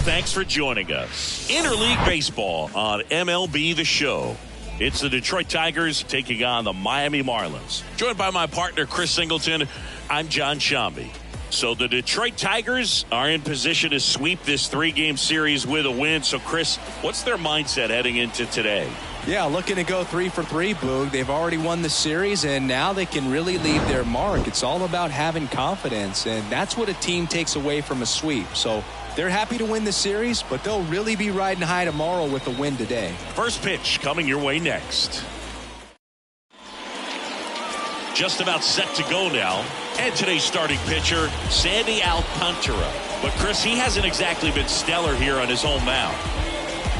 Thanks for joining us. Interleague Baseball on MLB The Show. It's the Detroit Tigers taking on the Miami Marlins. Joined by my partner, Chris Singleton, I'm John Shambi. So the Detroit Tigers are in position to sweep this three-game series with a win. So, Chris, what's their mindset heading into today? Yeah, looking to go 3 for 3, Boog. They've already won the series, and now they can really leave their mark. It's all about having confidence, and that's what a team takes away from a sweep. So they're happy to win the series, but they'll really be riding high tomorrow with a win today. First pitch coming your way next. Just about set to go now. And today's starting pitcher, Sandy Alcantara. But, Chris, he hasn't exactly been stellar here on his home mound.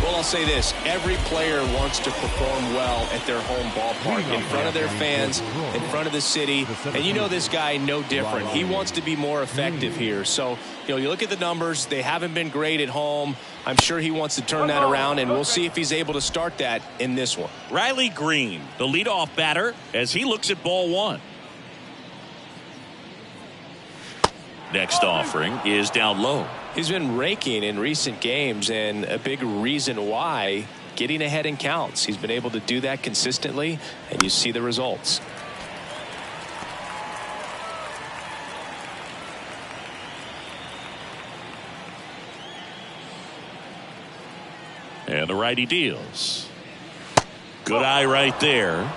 Well, I'll say this. Every player wants to perform well at their home ballpark, in front of their fans, in front of the city. And you know this guy no different. He wants to be more effective here. So, you look at the numbers. They haven't been great at home. I'm sure he wants to turn that around, and we'll see if he's able to start that in this one. Riley Green, the leadoff batter, as he looks at ball one. Next offering is down low. He's been raking in recent games, and a big reason why, getting ahead in counts. He's been able to do that consistently, and you see the results. And the righty deals. Good eye right there.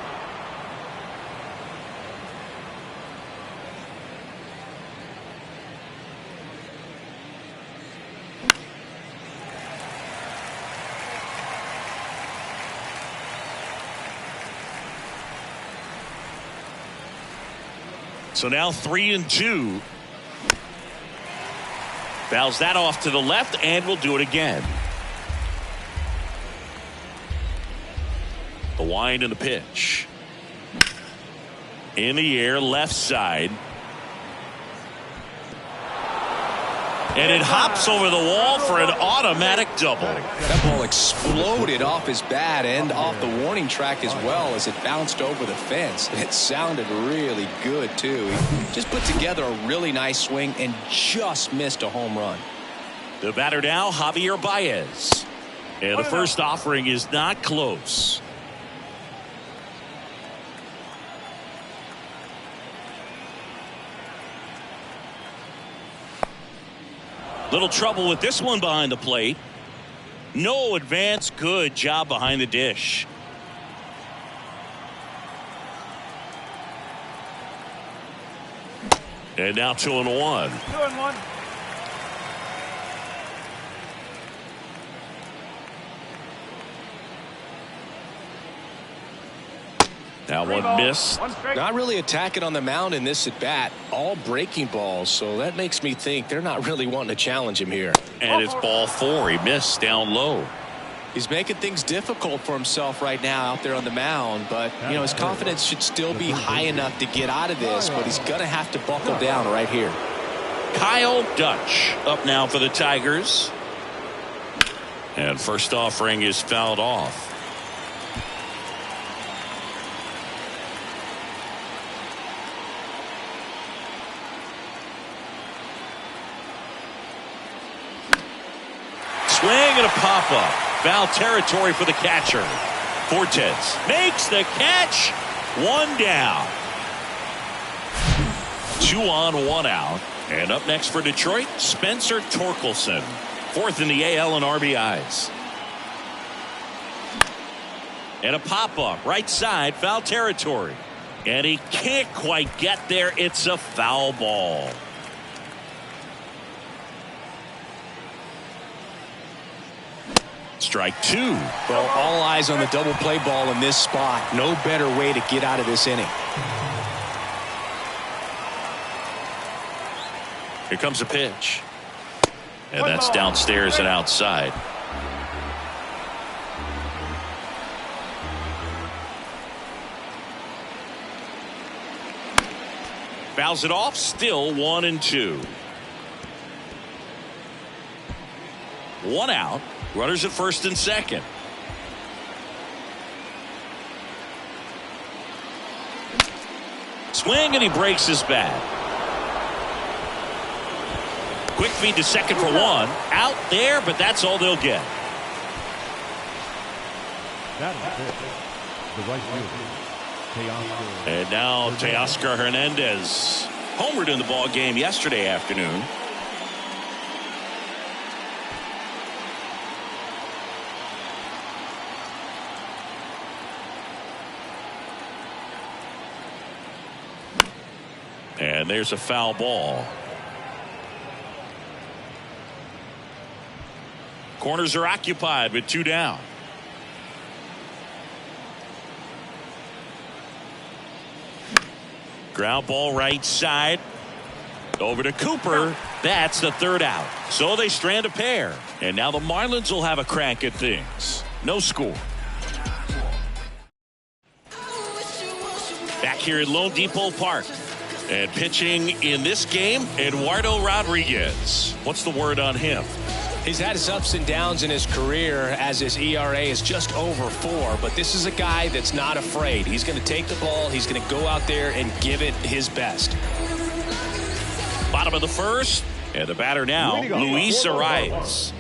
So now 3-2. Fouls that off to the left, and we'll do it again. The wind and the pitch. In the air, left side. And it hops over the wall for an automatic double. That ball exploded off his bat and off the warning track as well as it bounced over the fence. It sounded really good, too. He just put together a really nice swing and just missed a home run. The batter now, Javier Baez. And the first offering is not close. Little trouble with this one behind the plate. No advance. Good job behind the dish. And now 2-1. 2-1. Now one miss. Not really attacking on the mound in this at bat. All breaking balls, so that makes me think they're not really wanting to challenge him here. And it's ball 4. He missed down low. He's making things difficult for himself right now out there on the mound, but his confidence should still be high enough to get out of this, but he's gonna have to buckle down right here. Kyle Dutch up now for the Tigers. And first offering is fouled off. Swing and a pop-up. Foul territory for the catcher. Fortes makes the catch. One down. 2 on, 1 out. And up next for Detroit, Spencer Torkelson. 4th in the AL in RBIs. And a pop-up. Right side, foul territory. And he can't quite get there. It's a foul ball. Strike 2. Well, all eyes on the double play ball in this spot. No better way to get out of this inning. Here comes a pitch. And that's downstairs and outside. Fouls it off. Still 1-2. 1 out. Runners at first and second. Swing and he breaks his bat. Quick feed to second for one. Out there, but that's all they'll get. And now Teoscar Hernandez homered in the ball game yesterday afternoon. And there's a foul ball. Corners are occupied with 2 down. Ground ball right side. Over to Cooper. That's the 3rd out. So they strand a pair. And now the Marlins will have a crack at things. No score. Back here at Lone Depot Park. And pitching in this game, Eduardo Rodriguez. What's the word on him? He's had his ups and downs in his career as his ERA is just over 4. But this is a guy that's not afraid. He's going to take the ball. He's going to go out there and give it his best. Bottom of the 1st. And the batter now, Luis Arias.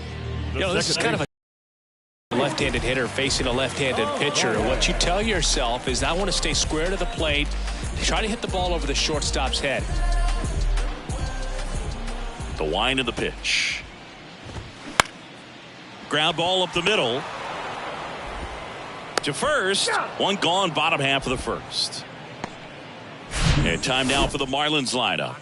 You know, this is kind of a left-handed hitter facing a left-handed pitcher. What you tell yourself is, I want to stay square to the plate. Try to hit the ball over the shortstop's head. The wind of the pitch. Ground ball up the middle. To first. One gone, bottom half of the 1st. And time now for the Marlins lineup.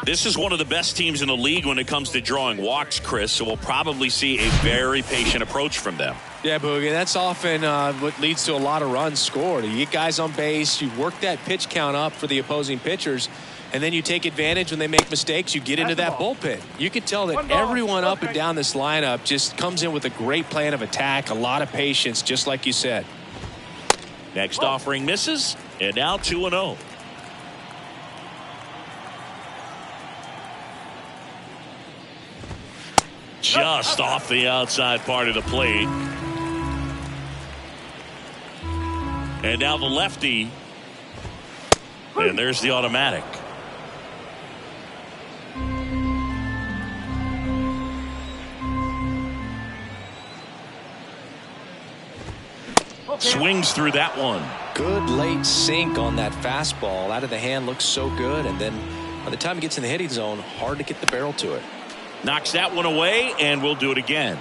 This is one of the best teams in the league when it comes to drawing walks, Chris, so we'll probably see a very patient approach from them. Yeah, Boogie, that's often what leads to a lot of runs scored. You get guys on base, you work that pitch count up for the opposing pitchers, and then you take advantage when they make mistakes. You get into that bullpen. You can tell that everyone up and down this lineup just comes in with a great plan of attack, a lot of patience, just like you said. Next offering misses, and now 2-0. Just off the outside part of the plate. And now the lefty. And there's the automatic. Swings through that one. Good late sink on that fastball. Out of the hand, looks so good. And then by the time it gets in the hitting zone, hard to get the barrel to it. Knocks that one away, and we'll do it again.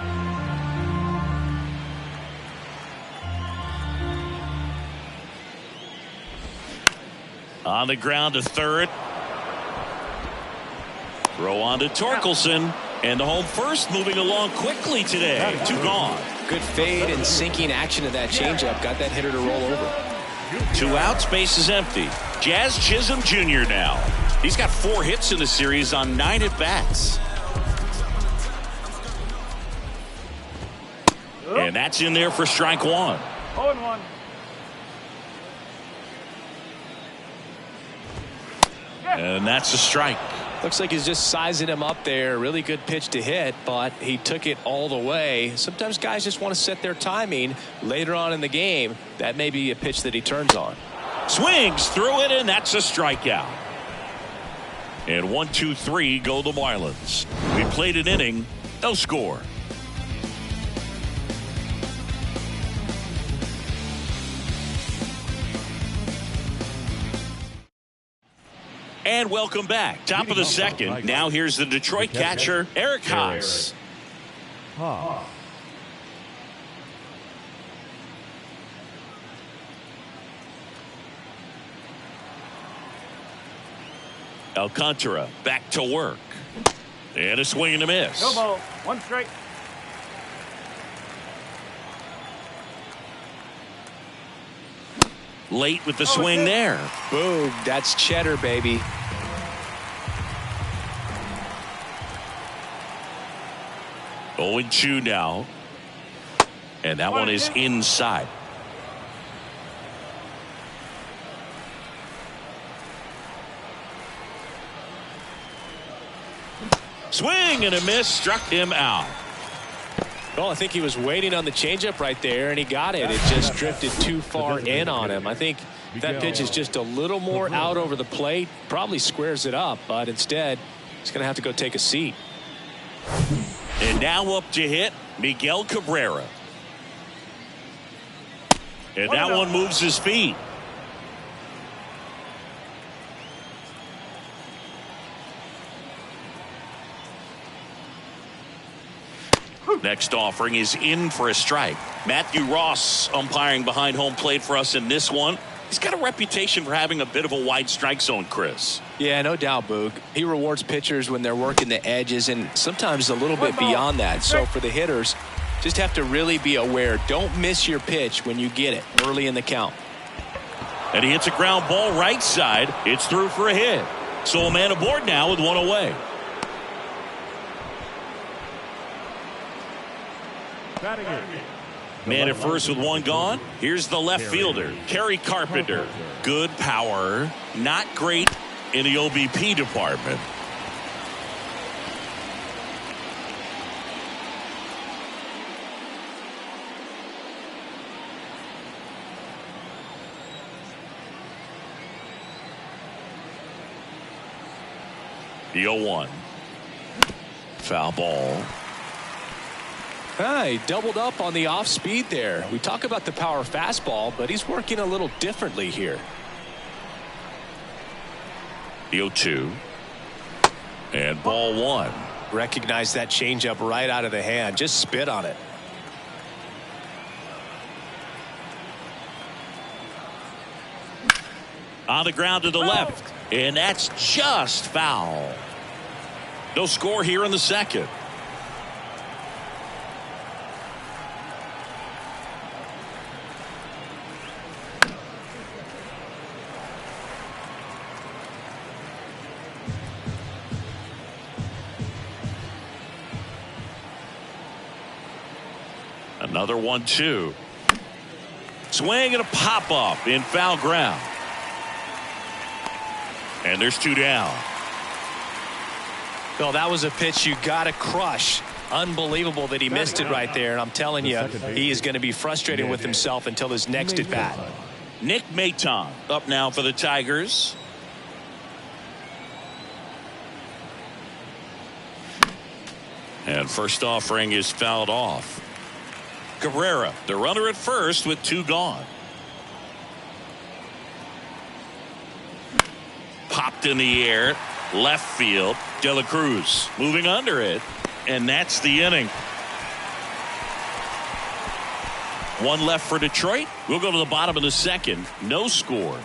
On the ground to third. Throw on to Torkelson. And the home first moving along quickly today. 2 gone. Good fade and sinking action of that changeup. Got that hitter to roll over. 2 outs, base is empty. Jazz Chisholm Jr. now. He's got 4 hits in the series on 9 at-bats. And that's in there for strike 1. 0-1. And that's a strike. Looks like he's just sizing him up there. Really good pitch to hit, but he took it all the way. Sometimes guys just want to set their timing later on in the game. That may be a pitch that he turns on. Swings through it, and that's a strikeout. And 1-2-3 go the Marlins. We played an inning, no score. And welcome back. Top of the second. Now here's the Detroit catcher, Eric Haas. Alcantara back to work. And a swing and a miss. No ball. 1 strike. Late with the swing there. Boom. That's cheddar, baby. Oh, and 2 now. And that one is inside. Swing and a miss, struck him out. Well, I think he was waiting on the changeup right there, and he got it. It just drifted too far in on him. I think that pitch is just a little more out over the plate. Probably squares it up, but instead, he's going to have to go take a seat. And now up to hit, Miguel Cabrera. And that one moves his feet. Next offering is in for a strike. Matthew Ross umpiring behind home plate for us in this one. He's got a reputation for having a bit of a wide strike zone, Chris. Yeah, no doubt, Boog. He rewards pitchers when they're working the edges and sometimes a little bit beyond that. So for the hitters, just have to really be aware. Don't miss your pitch when you get it early in the count. And he hits a ground ball right side. It's through for a hit. So a man aboard now with one away. Man at first with one gone. Here's the left fielder, Kerry Carpenter. Good power. Not great in the OBP department. The 0-1. Foul ball. He doubled up on the off speed there. We talk about the power fastball, but he's working a little differently here. The 0-2. And ball one. Recognize that changeup right out of the hand. Just spit on it. On the ground to the left. And that's just foul. No score here in the second. Another 1-2. Swing and a pop up in foul ground. And there's two down. Well, that was a pitch you got to crush. Unbelievable that he missed it right there. And I'm telling you, he is going to be frustrated with himself until his next at bat. Nick Maton up now for the Tigers. And first offering is fouled off. Cabrera, the runner at first with two gone. Popped in the air, left field. De La Cruz moving under it, and that's the inning. One left for Detroit. We'll go to the bottom of the second. No score.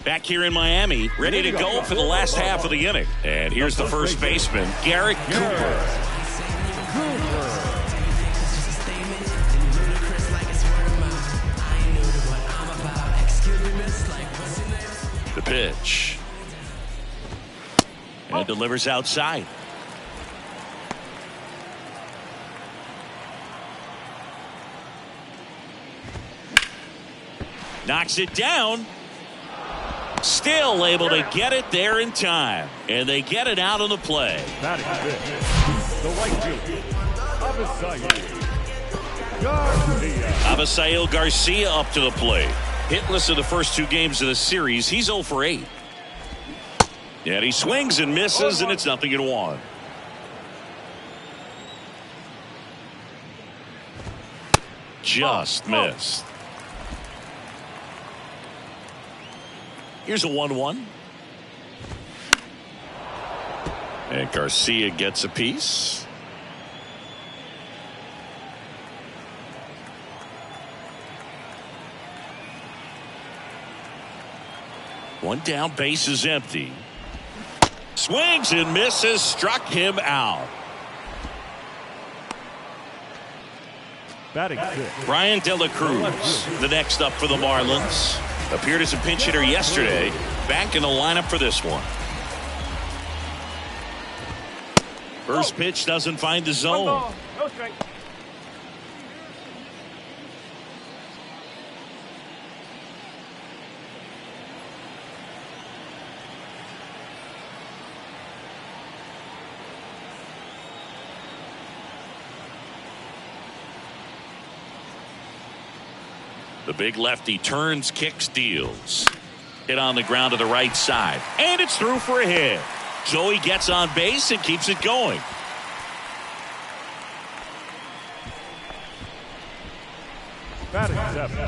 Back here in Miami, ready to go for the last half of the inning. And here's the first baseman, Garrett Cooper. The pitch. And delivers outside. Knocks it down. Still able to get it there in time. And they get it out of the play. Batting fifth, the right fielder, Avisail Garcia up to the plate. Hitless in the first two games of the series. He's 0 for 8. And he swings and misses, and it's 0-1. Just missed. Here's a 1-1. And Garcia gets a piece. One down, base is empty. Swings and misses, struck him out. batting fifth. Brian De La Cruz, the next up for the Marlins. Appeared as a pinch hitter yesterday. Back in the lineup for this one. First pitch doesn't find the zone. No strike. The big lefty turns, kicks, deals. Hit on the ground to the right side. And it's through for a hit. Joey gets on base and keeps it going.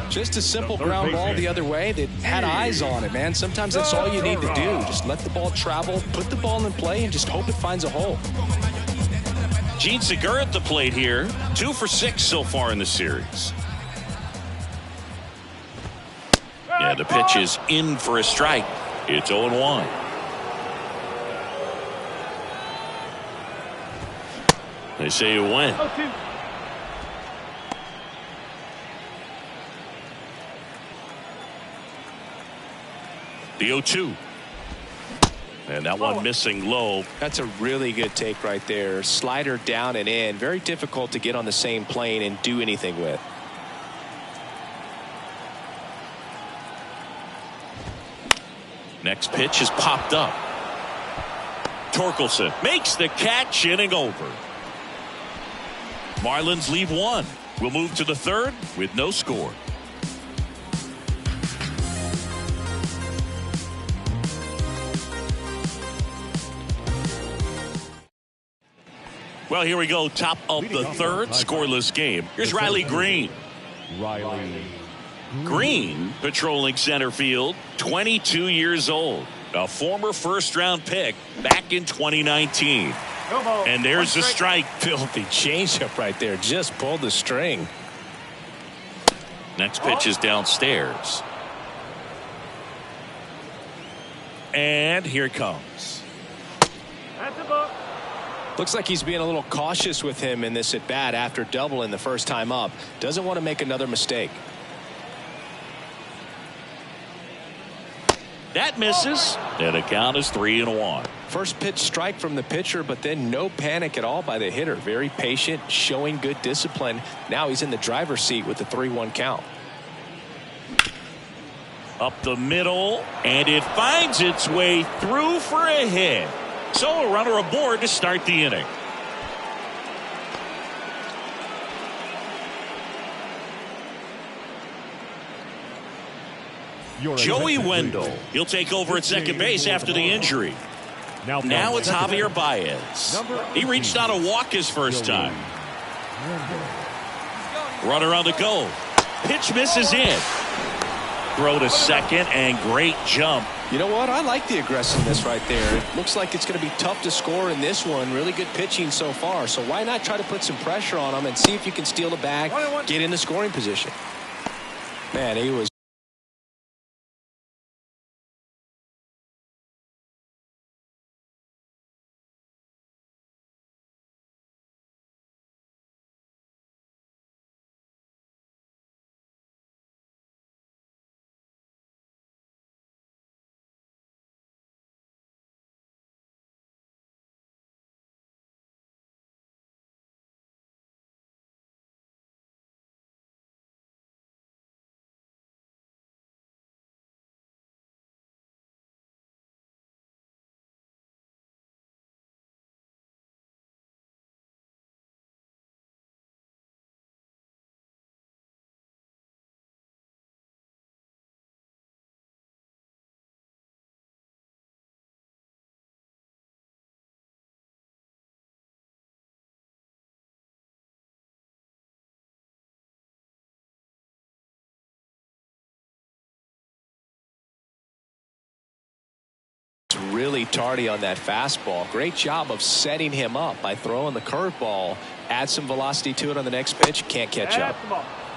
Just a simple ground ball the other way that had eyes on it, man. Sometimes that's all you need to do. Just let the ball travel, put the ball in play, and just hope it finds a hole. Gene Segura at the plate here. 2 for 6 so far in the series. Yeah, the pitch is in for a strike. It's 0-1. They say you win. The 0-2. And that one missing low. That's a really good take right there. Slider down and in. Very difficult to get on the same plane and do anything with. Next pitch is popped up. Torkelson makes the catch, inning over. Marlins leave 1. We'll move to the 3rd with no score. Well, here we go. Top of the 3rd, scoreless game. Here's Riley Green. Green patrolling center field, 22 years old. A former first-round pick back in 2019. And there's the strike. Filthy changeup right there. Just pulled the string. Next pitch is downstairs. And here it comes. Looks like he's being a little cautious with him in this at-bat after doubling the first time up. Doesn't want to make another mistake. That misses, and the count is 3-1. First pitch strike from the pitcher, but then no panic at all by the hitter. Very patient, showing good discipline. Now he's in the driver's seat with the 3-1 count. Up the middle, and it finds its way through for a hit. So a runner aboard to start the inning. Joey Wendell. He'll take over at second base after the injury. Now it's Javier Baez. He reached out a walk his first time. Runner on the go. Pitch misses in. Throw to second and great jump. You know what? I like the aggressiveness right there. It looks like it's going to be tough to score in this one. Really good pitching so far. So why not try to put some pressure on him and see if you can steal the bag, get in the scoring position. Man, he was. Really tardy on that fastball. Great job of setting him up by throwing the curveball. Add some velocity to it on the next pitch. Can't catch up.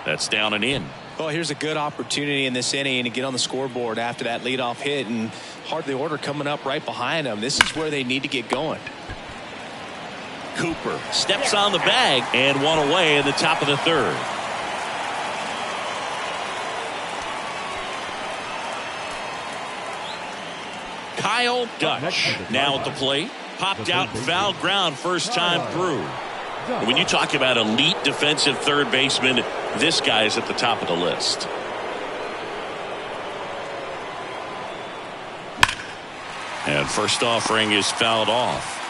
That's down and in. Well, here's a good opportunity in this inning to get on the scoreboard after that leadoff hit, and hardly order coming up right behind them. This is where they need to get going. Cooper steps on the bag and one away in the top of the 3rd. Kyle Dutch now at the plate. Popped out foul ground first time through. And when you talk about elite defensive third baseman, this guy is at the top of the list. And first offering is fouled off.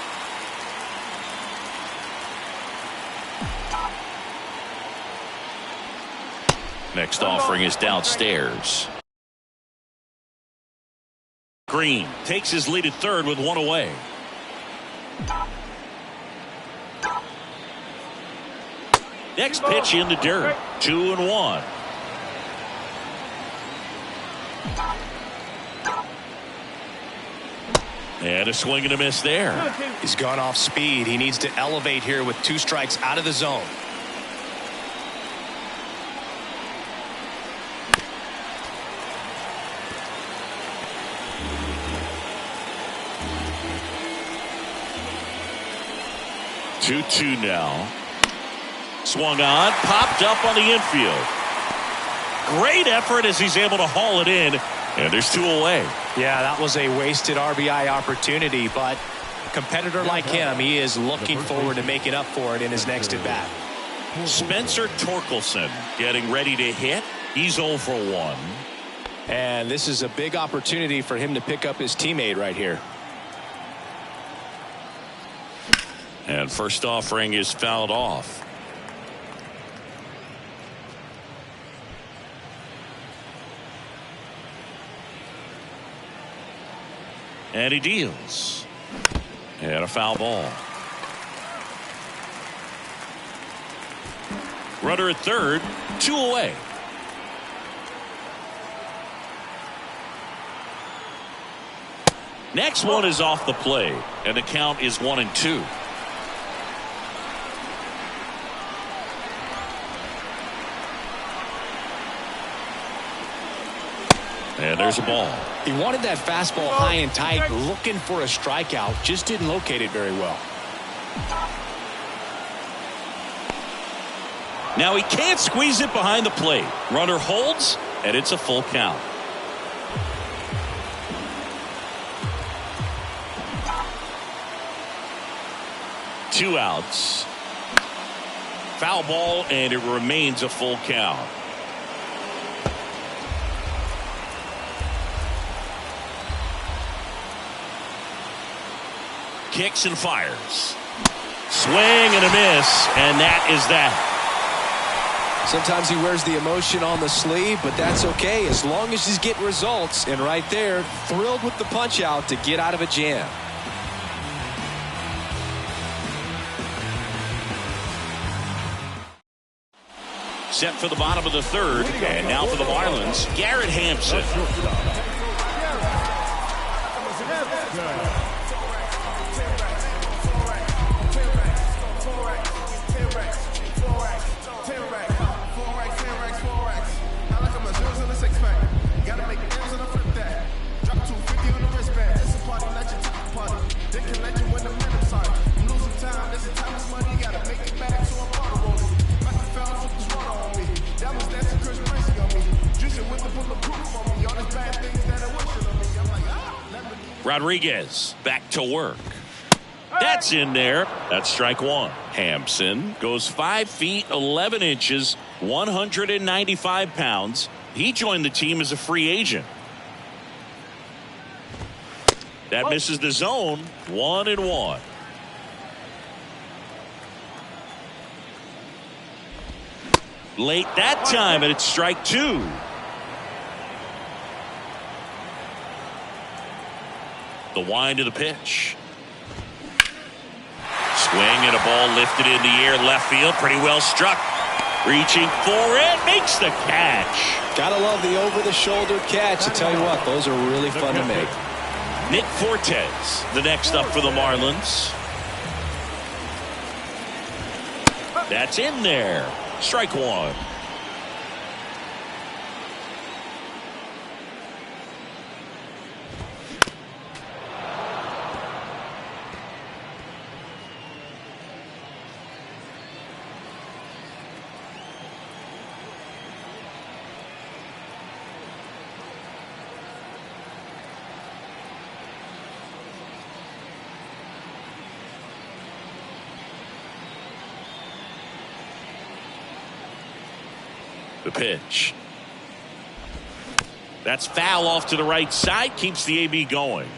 Next offering is downstairs. Green takes his lead at third with one away. Next pitch in the dirt. 2-1. And a swing and a miss there. He's gone off speed. He needs to elevate here with 2 strikes out of the zone. Two now. Swung on, popped up on the infield. Great effort as he's able to haul it in, and there's 2 away. Yeah, that was a wasted RBI opportunity, but a competitor like him, he is looking forward to making up for it in his next at bat. Spencer Torkelson getting ready to hit. He's 0 for 1. And this is a big opportunity for him to pick up his teammate right here. And first offering is fouled off. And he deals. And a foul ball. Runner at third, 2 away. Next one is off the plate, and the count is 1-2. And there's a ball. He wanted that fastball high and tight, looking for a strikeout, just didn't locate it very well. Now he can't squeeze it behind the plate. Runner holds, and it's a full count. Two outs. Foul ball, and it remains a full count. Kicks and fires. Swing and a miss, and that is that. Sometimes he wears the emotion on the sleeve, but that's okay as long as he's getting results. And right there, thrilled with the punch out to get out of a jam. Set for the bottom of the third, and now for the Marlins, Garrett Hampson. Rodriguez back to work. That's in there. That's strike one. Hampson goes 5 feet 11 inches, 195 pounds. He joined the team as a free agent. That misses the zone. 1-1. Late that time, and it's strike two. The wind of the pitch. Swing and a ball lifted in the air, left field, pretty well struck. Reaching for it, makes the catch. Gotta love the over-the-shoulder catch. I tell you what, those are really fun to make. Nick Fortes, the next up for the Marlins. That's in there. Strike one. The pitch. That's foul off to the right side. Keeps the AB going.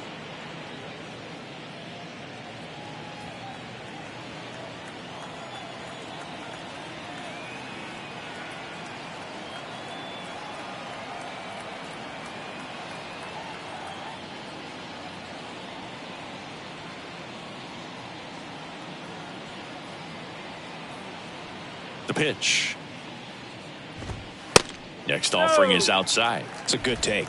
The pitch. Next offering is outside. It's a good take.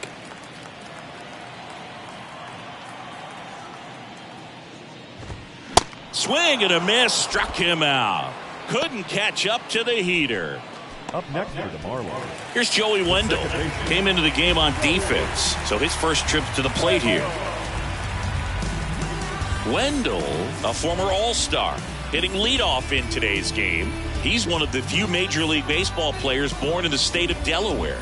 Swing and a miss. Struck him out. Couldn't catch up to the heater. Up next for the Marlins. Here's Joey Wendell. Came into the game on defense, so his first trip to the plate here. Wendell, a former All-Star, hitting leadoff in today's game. He's one of the few Major League Baseball players born in the state of Delaware.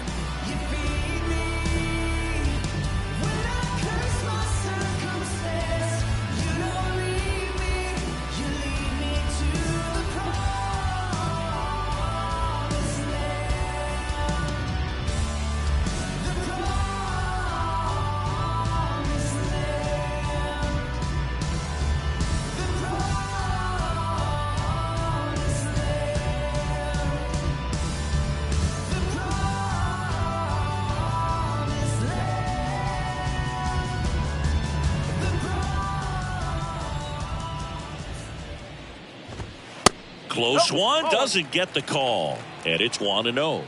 Close one, doesn't get the call, and it's 1-0.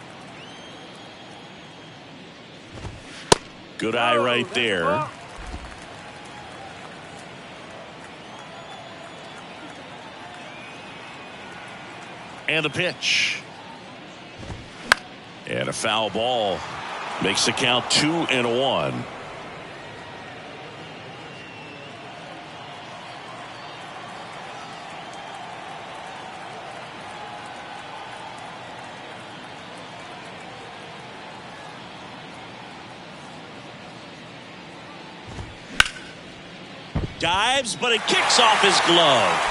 Good eye right there. And the pitch. And a foul ball makes the count 2-1. Dives, but it kicks off his glove.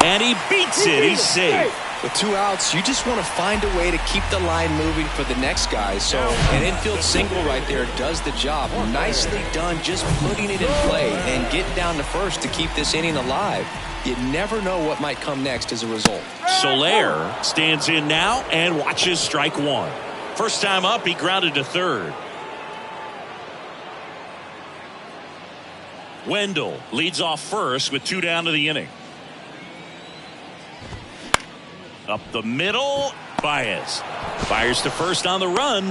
And he beats it. He's safe. With 2 outs, you just want to find a way to keep the line moving for the next guy. So an infield single right there does the job. Nicely done, just putting it in play and getting down to first to keep this inning alive. You never know what might come next as a result. Soler stands in now and watches strike one. First time up, he grounded to third. Wendell leads off first with 2 down to the inning. Up the middle, Baez fires to first on the run,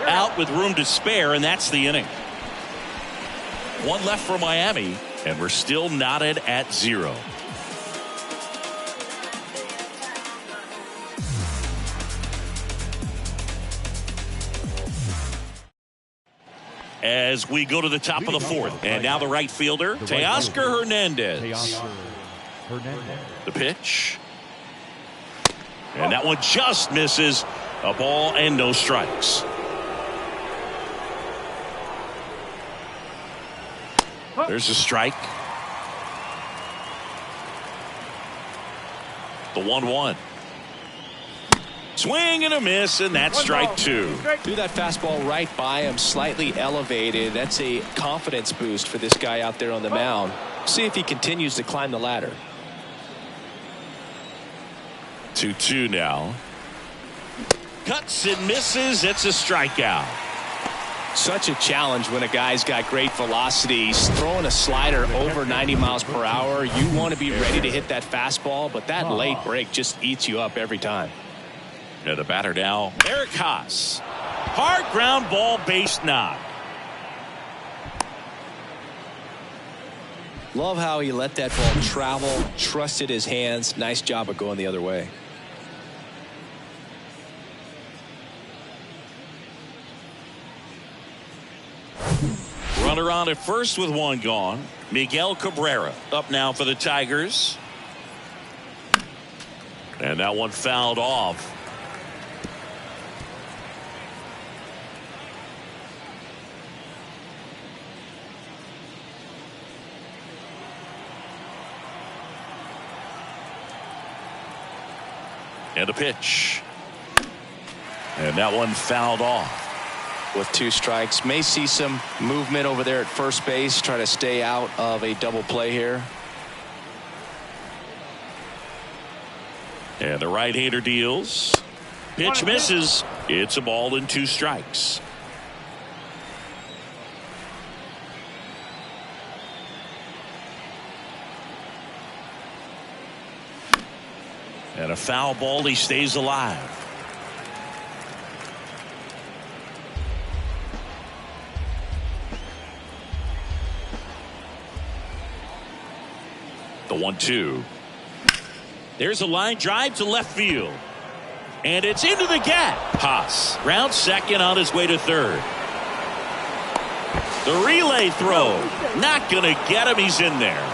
out with room to spare, and that's the inning. 1 left for Miami, and we're still knotted at 0. As we go to the top of the 4th, and now the right fielder, Teoscar Hernandez. The pitch. And that one just misses. A ball and no strikes. There's a strike. The 1-1. Swing and a miss, and that's strike 2. Threw that fastball right by him, slightly elevated. That's a confidence boost for this guy out there on the mound. See if he continues to climb the ladder. 2-2 now. Cuts and misses. It's a strikeout. Such a challenge when a guy's got great velocity. He's throwing a slider over 90 miles per hour. You want to be ready to hit that fastball, but that late break just eats you up every time. The batter now, Eric Haas. Hard ground ball, base knock. Love how he let that ball travel, trusted his hands. Nice job of going the other way. Runner on at first with 1 gone. Miguel Cabrera up now for the Tigers. And that one fouled off. And a pitch. And that one fouled off. With 2 strikes, may see some movement over there at first base. Try to stay out of a double play here. And the right-hander deals. Pitch misses. It's a ball and 2 strikes. And a foul ball, he stays alive. The 1-2. There's a line drive to left field. And it's into the gap. Haas round second on his way to third. The relay throw. Not going to get him. He's in there.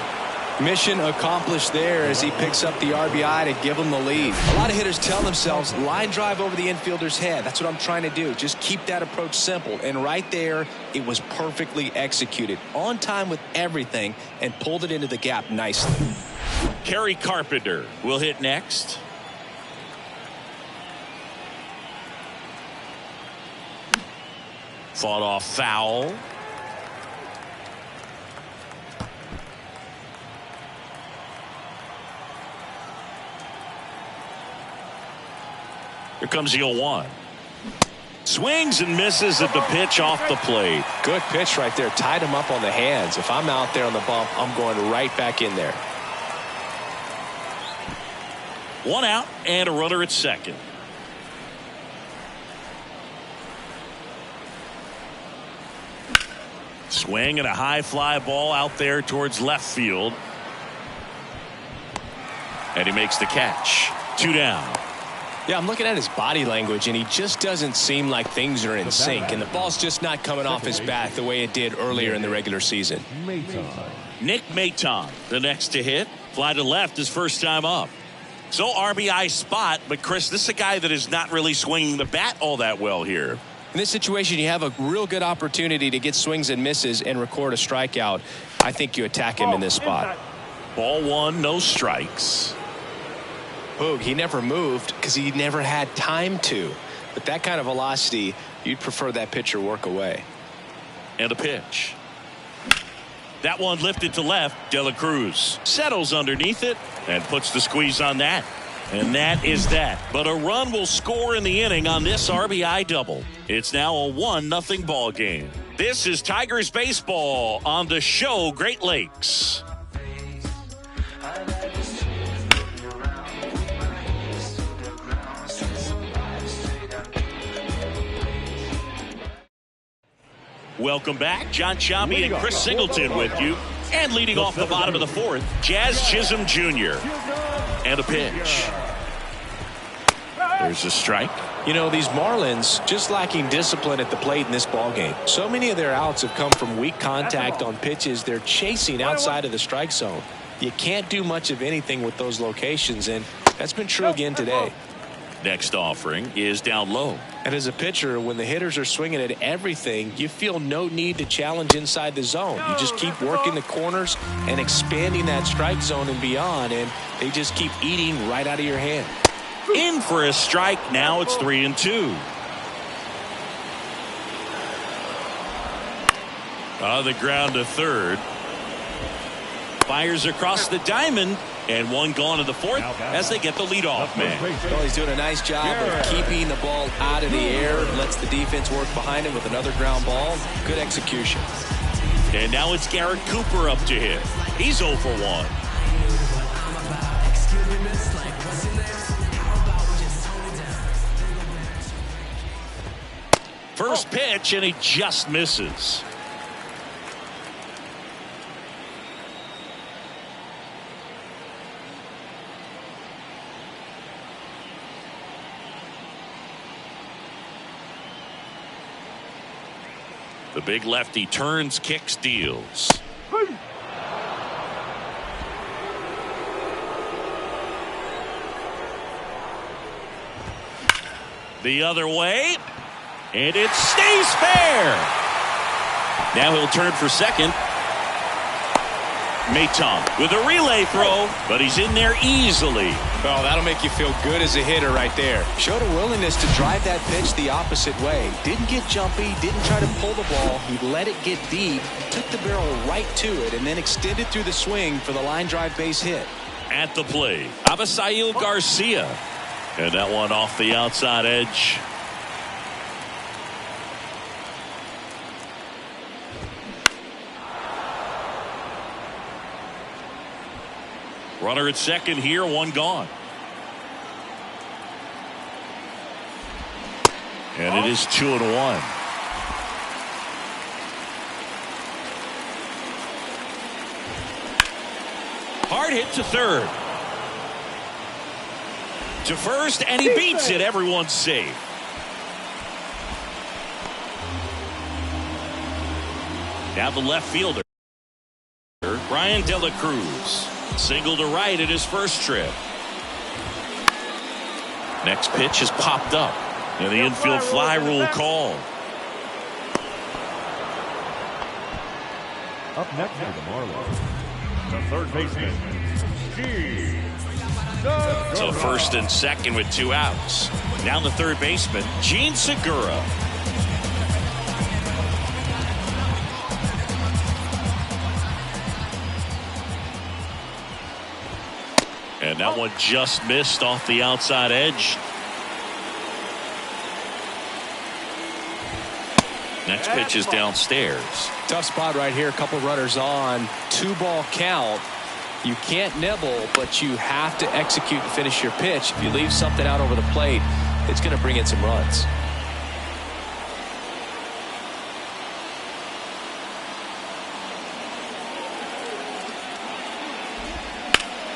Mission accomplished there as he picks up the RBI to give him the lead. A lot of hitters tell themselves line drive over the infielder's head. That's what I'm trying to do. Just keep that approach simple. And right there, it was perfectly executed. On time with everything and pulled it into the gap nicely. Kerry Carpenter will hit next. Fought off foul. Here comes the 0-1. Swings and misses at the pitch off the plate. Good pitch right there. Tied him up on the hands. If I'm out there on the bump, I'm going right back in there. 1 out and a runner at second. Swing and a high fly ball out there towards left field. And he makes the catch. 2 down. Yeah, I'm looking at his body language, and he just doesn't seem like things are in sync, and the ball's just not coming off his bat the way it did earlier in the regular season. Nick Maton, the next to hit. Fly to left his first time up. So RBI spot, but Chris, this is a guy that is not really swinging the bat all that well here. In this situation, you have a real good opportunity to get swings and misses and record a strikeout. I think you attack him in this spot. Ball 1, no strikes. Boog, he never moved because he never had time to. But that kind of velocity, you'd prefer that pitcher work away. And a pitch. That one lifted to left. De La Cruz settles underneath it and puts the squeeze on that. And that is that. But a run will score in the inning on this RBI double. It's now a 1-0 ball game. This is Tigers baseball on the show Great Lakes. Welcome back. John Sciambi and Chris Singleton with you. And leading off the bottom of the fourth, Jazz Chisholm Jr. And a pitch. There's a strike. You know, these Marlins just lacking discipline at the plate in this ballgame. So many of their outs have come from weak contact on pitches they're chasing outside of the strike zone. You can't do much of anything with those locations, and that's been true again today. Next offering is down low. And as a pitcher, when the hitters are swinging at everything, you feel no need to challenge inside the zone. You just keep working the corners and expanding that strike zone and beyond, and they just keep eating right out of your hand. In for a strike. Now it's 3-2. On the ground to third. Fires across the diamond. And one gone to the fourth as they get the leadoff man. Well, he's doing a nice job of keeping the ball out of the air. Lets the defense work behind him with another ground ball. Good execution. And now it's Garrett Cooper up to hit. He's 0 for 1. First pitch, and he just misses. The big lefty turns, kicks, deals. The other way. And it stays fair. Now he'll turn for second. Maton with a relay throw, but he's in there easily. Well, that'll make you feel good as a hitter right there. Showed a willingness to drive that pitch the opposite way. Didn't get jumpy, didn't try to pull the ball. He let it get deep, took the barrel right to it, and then extended through the swing for the line drive base hit. At the plate, Avisail Garcia. And that one off the outside edge. Runner at second here, one gone. And it is 2-1. Hard hit to third. To first, and he beats it. Everyone's safe. Now the left fielder, Brian De La Cruz. Single to right at his first trip. Next pitch is popped up. And the infield fly rule called. Up next for the Marlins, the third baseman, So first and second with 2 outs. Now the third baseman, Gene Segura. And that one just missed off the outside edge. Next pitch is downstairs. Tough spot right here. A couple runners on. 2-ball count. You can't nibble, but you have to execute and finish your pitch. If you leave something out over the plate, it's going to bring in some runs.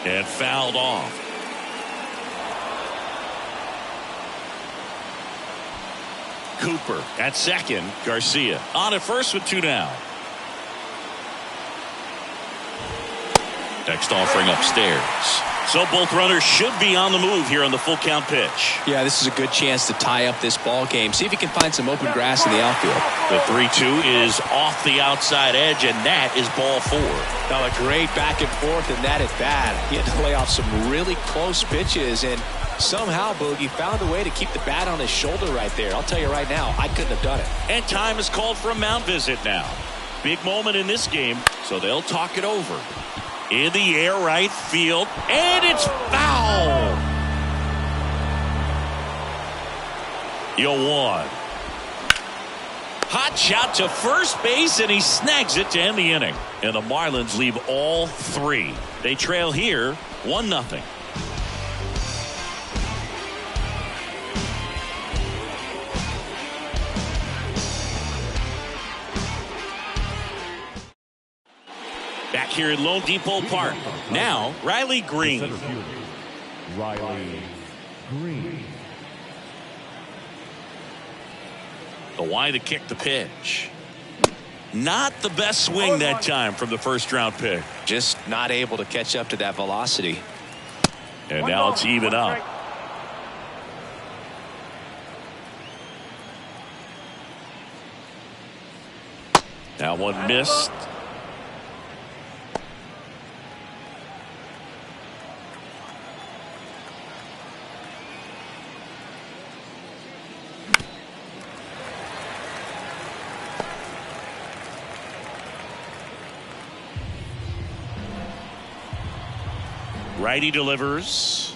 And fouled off. Cooper at second. Garcia on at first with 2 down. Next offering upstairs. So both runners should be on the move here on the full count pitch. Yeah, this is a good chance to tie up this ball game. See if you can find some open grass in the outfield. The 3-2 is off the outside edge, and that is ball 4. Now a great back and forth, and that at bat. He had to lay off some really close pitches, and somehow, Boogie found a way to keep the bat on his shoulder right there. I'll tell you right now, I couldn't have done it. And time is called for a mound visit now. Big moment in this game, so they'll talk it over. In the air, right field, and it's foul. You'll one. Hot shot to first base, and he snags it to end the inning. And the Marlins leave all 3. They trail here 1-0. Back here at Lone Depot Park. Now, Riley Green. Riley Green. The wide to kick the pitch. Not the best swing that time from the first round pick. Just not able to catch up to that velocity. And now it's even up. That one missed. Righty delivers.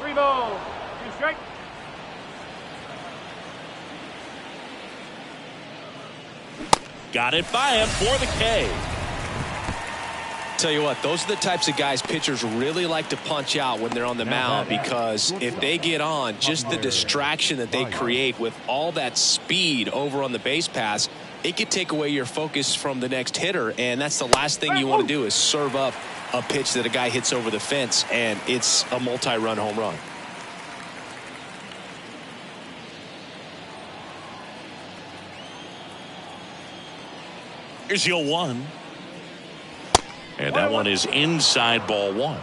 3 balls, 2 strikes. Got it by him for the K. Tell you what, those are the types of guys pitchers really like to punch out when they're on the mound, because if they get on, just the distraction that they create with all that speed over on the base pass, it could take away your focus from the next hitter, and that's the last thing you want to do is serve up a pitch that a guy hits over the fence, and it's a multi-run home run. Here's your 1. And that one is inside ball 1.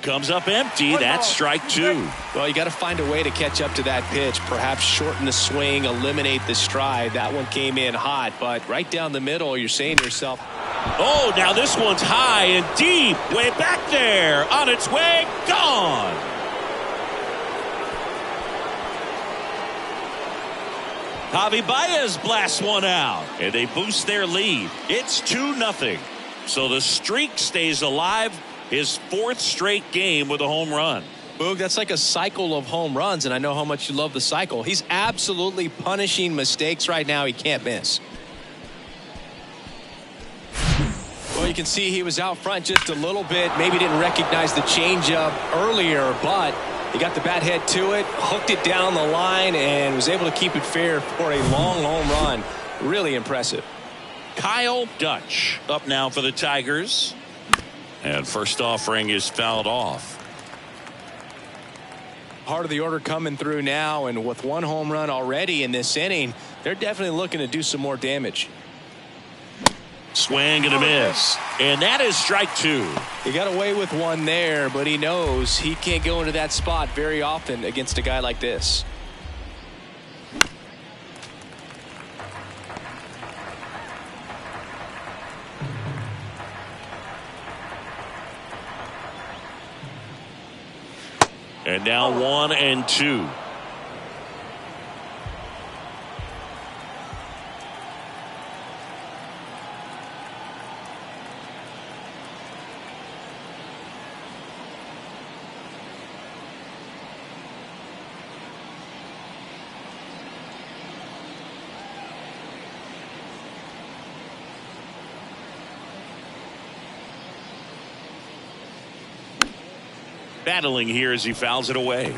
Comes up empty. That's strike 2. Well, you got to find a way to catch up to that pitch. Perhaps shorten the swing, eliminate the stride. That one came in hot, but right down the middle, you're saying to yourself, oh, now this one's high and deep. Way back there. On its way. Gone. Javi Baez blasts one out, and they boost their lead. It's 2-0. So the streak stays alive. His 4th straight game with a home run. Boog, that's like a cycle of home runs, and I know how much you love the cycle. He's absolutely punishing mistakes right now he can't miss. Well, You can see he was out front just a little bit. Maybe didn't recognize the changeup earlier, but he got the bat head to it, hooked it down the line, and was able to keep it fair for a long home run. Really impressive. Kyle Dutch up now for the Tigers. And first offering is fouled off. Part of the order coming through now, and with one home run already in this inning, they're definitely looking to do some more damage. Swing and a miss. And that is strike two. He got away with one there, but he knows he can't go into that spot very often against a guy like this. And now 1-2. Battling here as he fouls it away.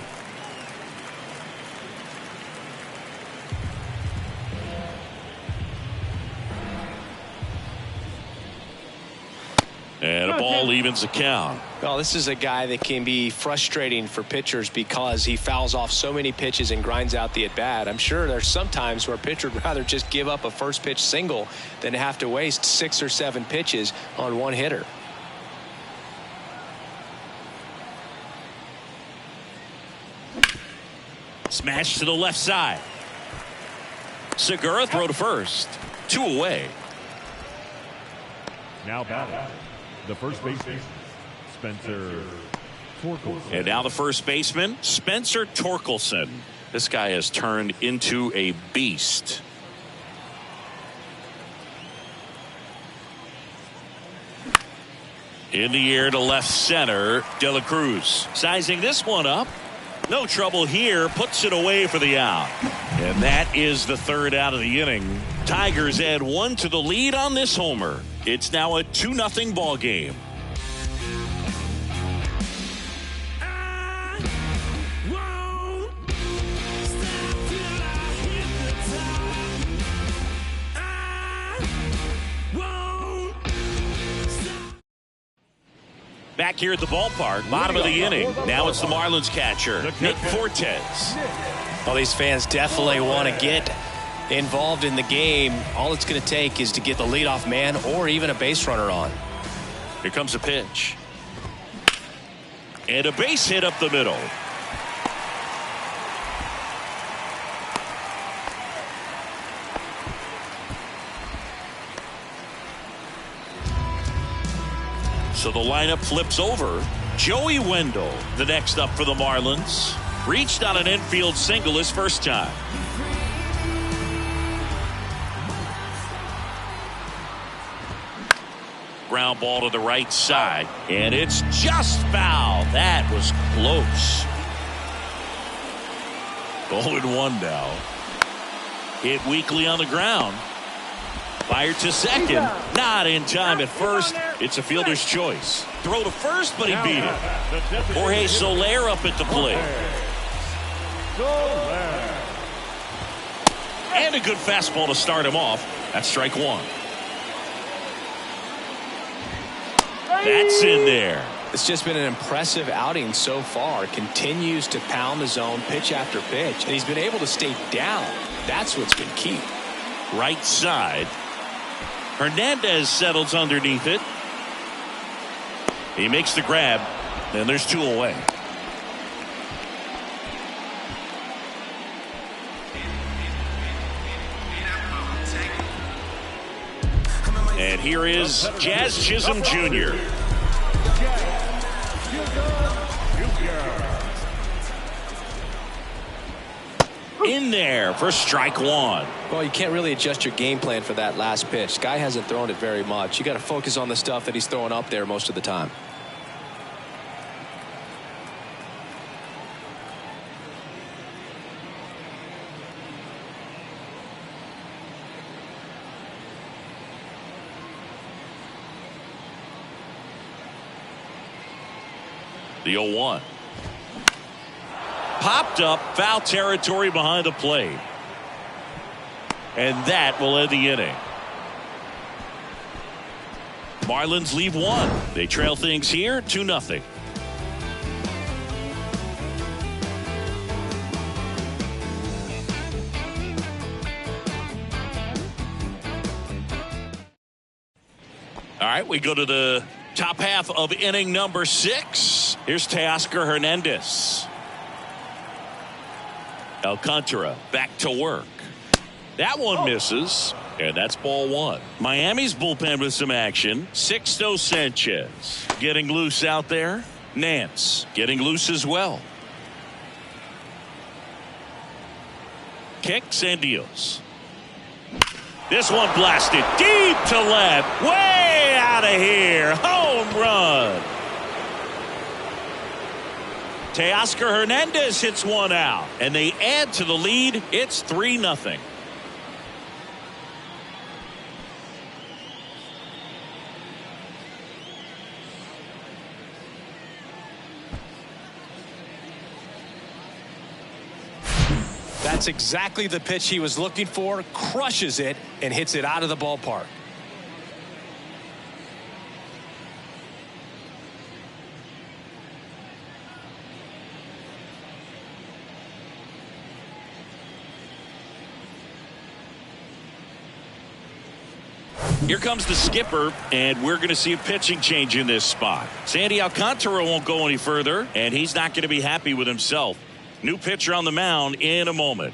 And a ball evens the count. Well, this is a guy that can be frustrating for pitchers because he fouls off so many pitches and grinds out the at-bat. I'm sure there's some times where a pitcher would rather just give up a first pitch single than have to waste 6 or 7 pitches on one hitter. Smash to the left side. Segura throw to first. 2 away. Now batting, the first baseman, Spencer Torkelson. And now the first baseman, Spencer Torkelson. This guy has turned into a beast. In the air to left center, De La Cruz. Sizing this one up. No trouble here, puts it away for the out. And that is the third out of the inning. Tigers add 1 to the lead on this homer. It's now a 2-0 ball game. Back here at the ballpark, bottom of the inning. Now it's the Marlins catcher, Nick Fortes. Well, these fans definitely want to get involved in the game. All it's going to take is to get the leadoff man or even a base runner on. Here comes a pitch. And a base hit up the middle. So the lineup flips over. Joey Wendell, the next up for the Marlins. Reached on an infield single his first time. Ground ball to the right side. And it's just foul. That was close. 0-1 now. Hit weakly on the ground. Fired to second. Not in time at first. It's a fielder's choice. Throw to first, but he beat it. Jorge Soler up at the plate. And a good fastball to start him off. That's strike 1. That's in there. It's just been an impressive outing so far. Continues to pound the zone pitch after pitch. And he's been able to stay down. That's what's been key. Right side. Hernandez settles underneath it. He makes the grab, and there's 2 away. And here is Jazz Chisholm Jr. In there for strike 1. Well, you can't really adjust your game plan for that last pitch. Guy hasn't thrown it very much. You got to focus on the stuff that he's throwing up there most of the time. The 0-1. Popped up, foul territory behind the plate. And that will end the inning. Marlins leave one. They trail things here 2-0. All right, we go to the top half of inning number 6. Here's Teoscar Hernandez. Alcantara back to work. That one misses, and that's ball 1. Miami's bullpen with some action. Sixto Sanchez getting loose out there. Nance getting loose as well. Kicks and deals. This one blasted deep to left. Way out of here. Home run. Teoscar Hernandez hits one out, and they add to the lead. It's 3-0. That's exactly the pitch he was looking for. Crushes it and hits it out of the ballpark. Here comes the skipper, and we're going to see a pitching change in this spot. Sandy Alcantara won't go any further, and he's not going to be happy with himself. New pitcher on the mound in a moment.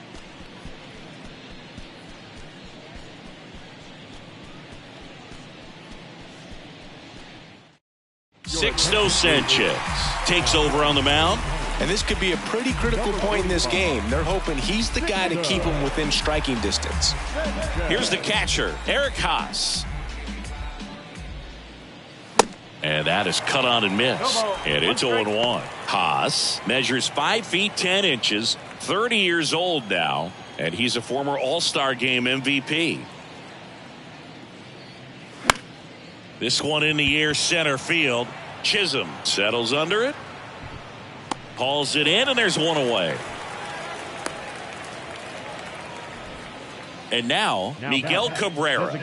Sixto Sanchez takes over on the mound. And this could be a pretty critical point in this game. They're hoping he's the guy to keep them within striking distance. Here's the catcher, Eric Haas. And that is cut on and missed. And it's 0-1. Haas measures 5 feet 10 inches, 30 years old now, and he's a former All-Star Game MVP. This one in the air, center field. Chisholm settles under it. Hauls it in, and there's one away. And now Miguel Cabrera.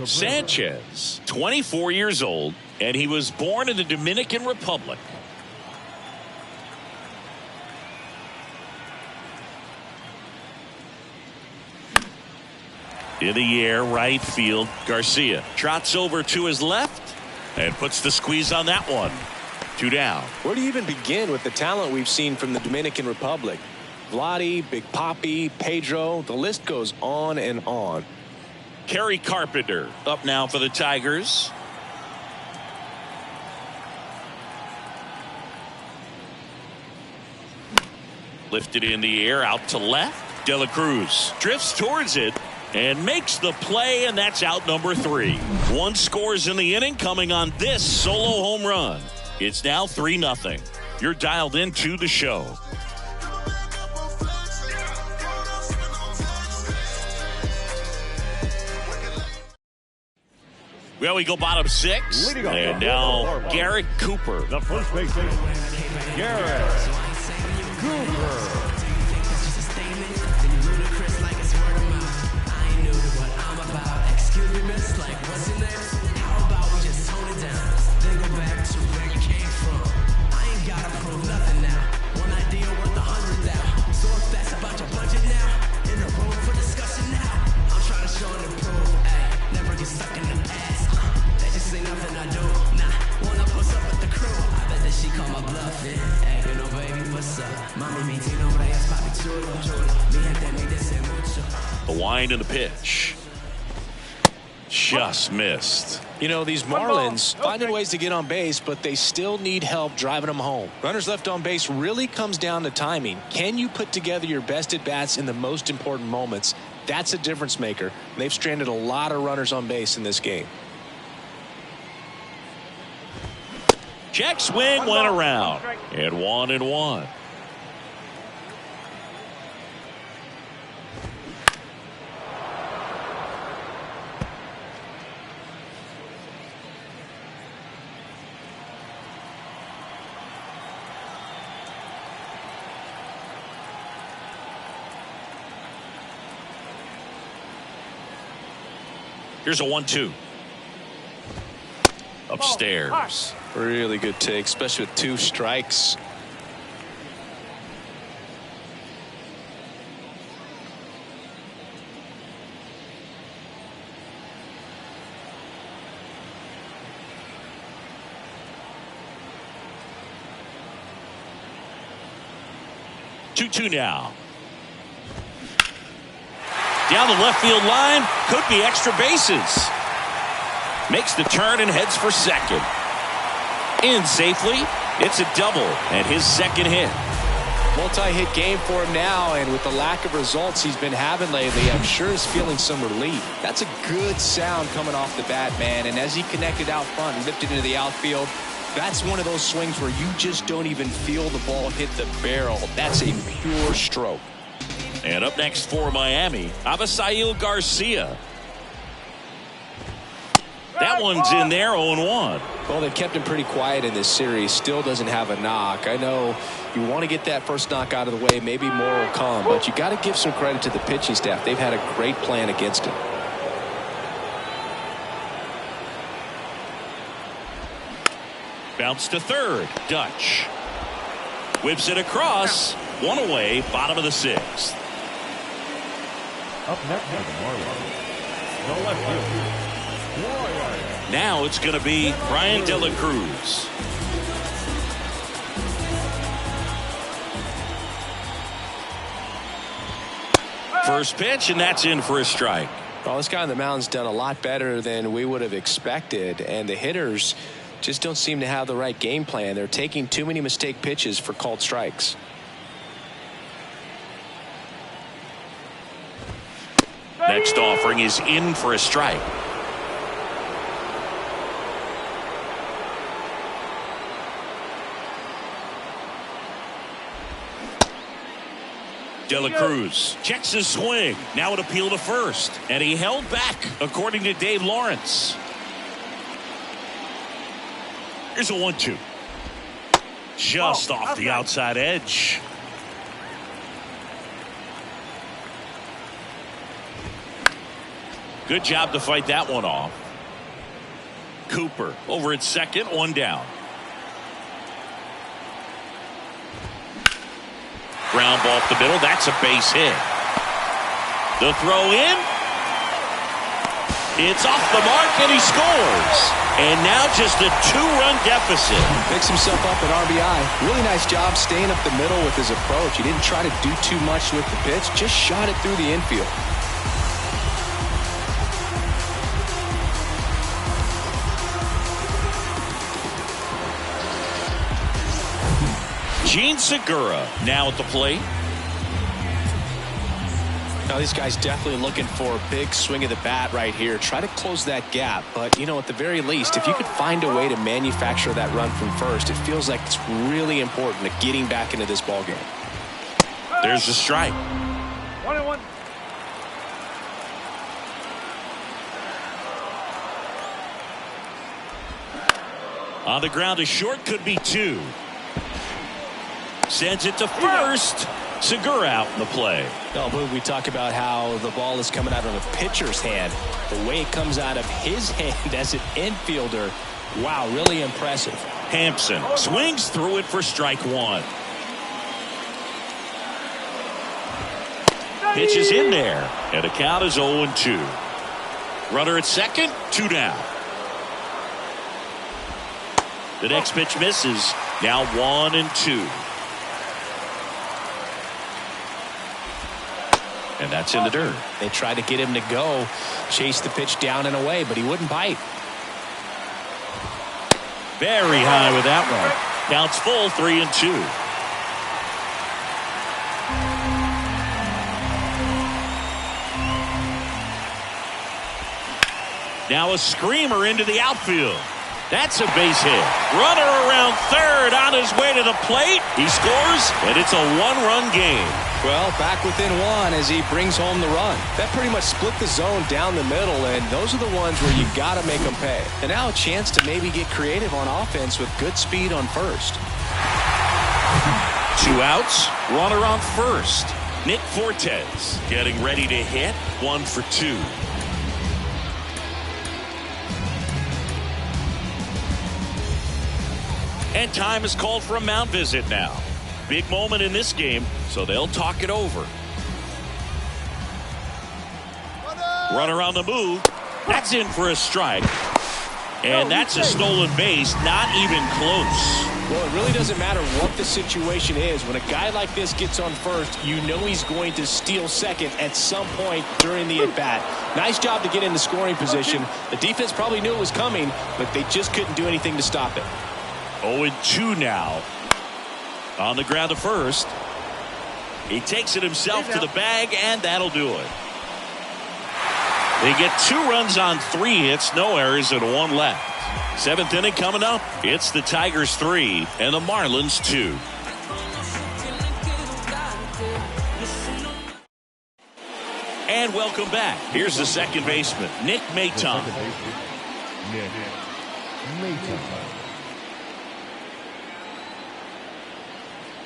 Sanchez, 24 years old, and he was born in the Dominican Republic. In the air, right field. Garcia trots over to his left and puts the squeeze on that one. 2 down. Where do you even begin with the talent we've seen from the Dominican Republic? Vladdy, Big Papi, Pedro, the list goes on and on. Kerry Carpenter up now for the Tigers. Lifted in the air, out to left. De La Cruz drifts towards it and makes the play, and that's out number 3. 1 scores in the inning, coming on this solo home run. It's now 3-0. You're dialed into the show. Well, we go bottom 6, and now Garrett Cooper. The first baseman, Garrett Cooper. The wind and the pitch. Just missed. You know, these Marlins finding ways to get on base, but they still need help driving them home. Runners left on base really comes down to timing. Can you put together your best at-bats in the most important moments? That's a difference maker. They've stranded a lot of runners on base in this game. Check swing went around. And 1-1. Here's a 1-2. Upstairs. Really good take, especially with 2 strikes. Two now. Down the left field line. Could be extra bases. Makes the turn and heads for second. In safely. It's a double and his second hit. Multi-hit game for him now, and with the lack of results he's been having lately, I'm sure he's feeling some relief. That's a good sound coming off the bat, man, and as he connected out front and lifted into the outfield, that's one of those swings where you just don't even feel the ball hit the barrel. That's a pure stroke. And up next for Miami, Avisail Garcia. That one's in there, 0-1. Well, they've kept him pretty quiet in this series. Still doesn't have a knock. I know you want to get that first knock out of the way. Maybe more will come, but you got to give some credit to the pitching staff. They've had a great plan against him. Bounce to third. Dutch. Whips it across. One away. Bottom of the 6th. Up next for the Marlins, the left fielder. Now it's going to be Brian De La Cruz. First pitch, and that's in for a strike. Well, this guy on the mound's done a lot better than we would have expected, and the hitters just don't seem to have the right game plan. They're taking too many mistake pitches for called strikes. Next offering is in for a strike. De La Cruz checks his swing. Now an appeal to first. And he held back, according to Dave Lawrence. Here's a 1-2. Just off the outside edge. Good job to fight that one off. Cooper over at second, 1 down. Ground ball up the middle. That's a base hit. The throw in. It's off the mark and he scores. And now just a 2-run deficit. Picks himself up an RBI. Really nice job staying up the middle with his approach. He didn't try to do too much with the pitch. Just shot it through the infield. Gene Segura now at the plate. Now these guys definitely looking for a big swing of the bat right here. Try to close that gap. But, you know, at the very least, if you could find a way to manufacture that run from first, it feels like it's really important to getting back into this ball game. There's the strike. 1-1. On the ground, a short, could be 2. Sends it to first. Segura out in the play. Well, Boog, we talk about how the ball is coming out of a pitcher's hand. The way it comes out of his hand as an infielder, wow, really impressive. Hampson swings through it for strike 1. Pitch is in there, and the count is 0-2. Runner at second, 2 down. The next pitch misses. Now 1-2. And that's in the dirt. They tried to get him to go, chase the pitch down and away, but he wouldn't bite. Very high with that one. Counts full, 3-2. Now a screamer into the outfield. That's a base hit. Runner around third on his way to the plate. He scores, and it's a 1-run game. Well, back within 1 as he brings home the run. That pretty much split the zone down the middle, and those are the ones where you got to make them pay. And now a chance to maybe get creative on offense with good speed on first. 2 outs, runner on first. Nick Fortes getting ready to hit. 1 for 2. And time is called for a mound visit now. Big moment in this game, so they'll talk it over. Runner on the move. That's in for a strike. And that's a stolen base, not even close. Well, it really doesn't matter what the situation is. When a guy like this gets on first, you know he's going to steal second at some point during the at-bat. Nice job to get in the scoring position. The defense probably knew it was coming, but they just couldn't do anything to stop it. 0-2 now. On the ground to first. He takes it himself to the bag, and that'll do it. They get 2 runs on 3 hits, no errors, and 1 left. 7th inning coming up. It's the Tigers 3 and the Marlins 2. And welcome back. Here's the second baseman, Nick Maton.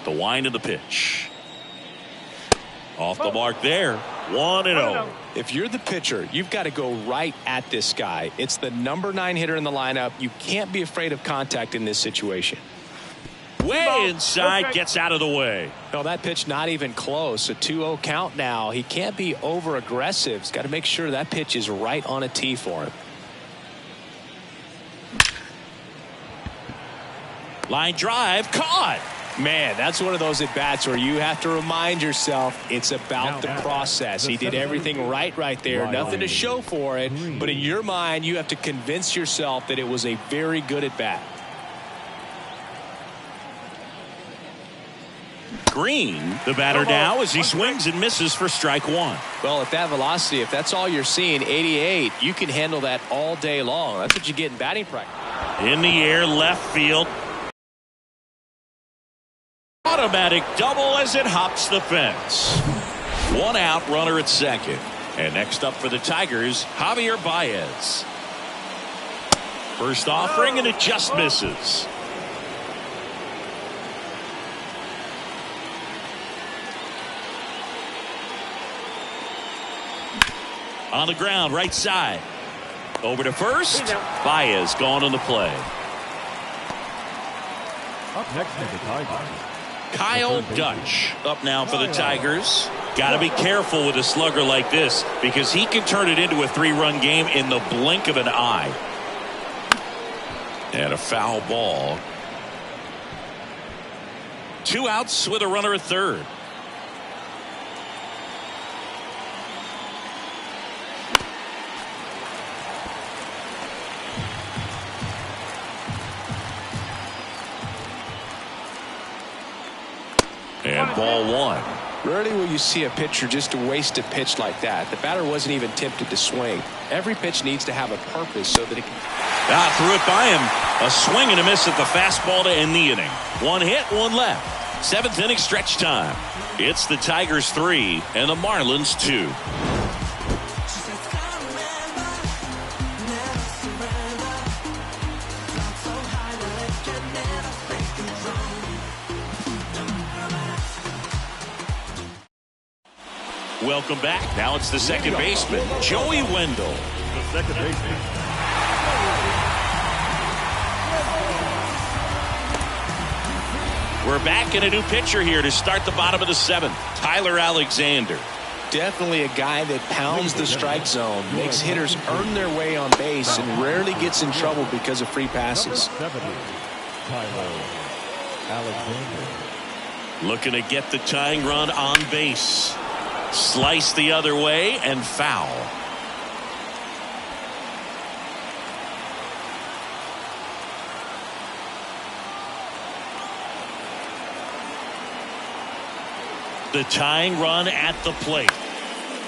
The wind of the pitch. Off the mark there. 1-0. If you're the pitcher, you've got to go right at this guy. It's the number 9 hitter in the lineup. You can't be afraid of contact in this situation. Way inside, gets out of the way. No, that pitch not even close. A 2-0 count now. He can't be over aggressive. He's got to make sure that pitch is right on a tee for him. Line drive, caught. Man, that's one of those at-bats where you have to remind yourself it's about the process. He did everything right there. Nothing to show for it. But in your mind, you have to convince yourself that it was a very good at-bat. Green, the batter now, as he swings and misses for strike 1. Well, at that velocity, if that's all you're seeing, 88, you can handle that all day long. That's what you get in batting practice. In the air, left field. Automatic double as it hops the fence. 1 out, runner at second. And next up for the Tigers, Javier Baez. First offering, and it just misses. On the ground, right side. Over to first. Baez gone on the play. Up next is the Tigers. Kyle Dutch up now for the Tigers. Got to be careful with a slugger like this because he can turn it into a 3-run game in the blink of an eye. And a foul ball. 2 outs with a runner at third. And ball 1. Rarely will you see a pitcher just waste a pitch like that. The batter wasn't even tempted to swing. Every pitch needs to have a purpose so that it can. Threw it by him. A swing and a miss at the fastball to end the inning. 1 hit, 1 left. 7th inning stretch time. It's the Tigers 3 and the Marlins 2. Welcome back. Now it's the second baseman, Joey Wendell. The second baseman. We're back in a new pitcher here to start the bottom of the 7th. Tyler Alexander. Definitely a guy that pounds the strike zone, makes hitters earn their way on base, and rarely gets in trouble because of free passes. Tyler Alexander. Looking to get the tying run on base. Slice the other way and foul. The tying run at the plate.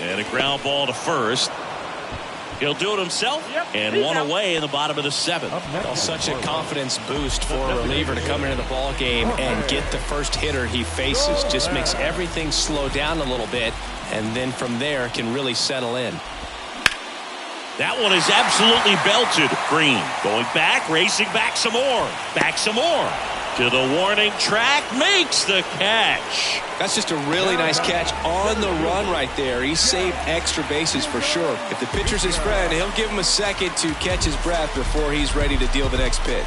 And a ground ball to first. He'll do it himself, and 1 away in the bottom of the 7th. Well, such a confidence boost for a reliever to come into the ball game and get the first hitter he faces. Just makes everything slow down a little bit, and then from there can really settle in. That one is absolutely belted. Green going back, racing back some more. Back some more. To the warning track, makes the catch. That's just a really nice catch on the run right there. He saved extra bases for sure. If the pitcher's his friend, he'll give him a second to catch his breath before he's ready to deal the next pitch.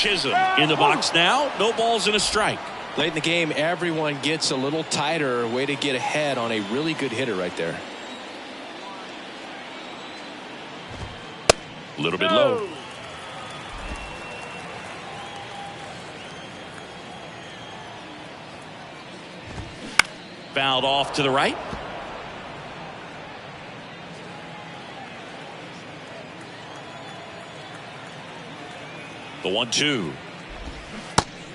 Chisholm in the box now. No balls and a strike. Late in the game, everyone gets a little tighter. Way to get ahead on a really good hitter right there. A little bit low. Fouled off to the right. The 1-2.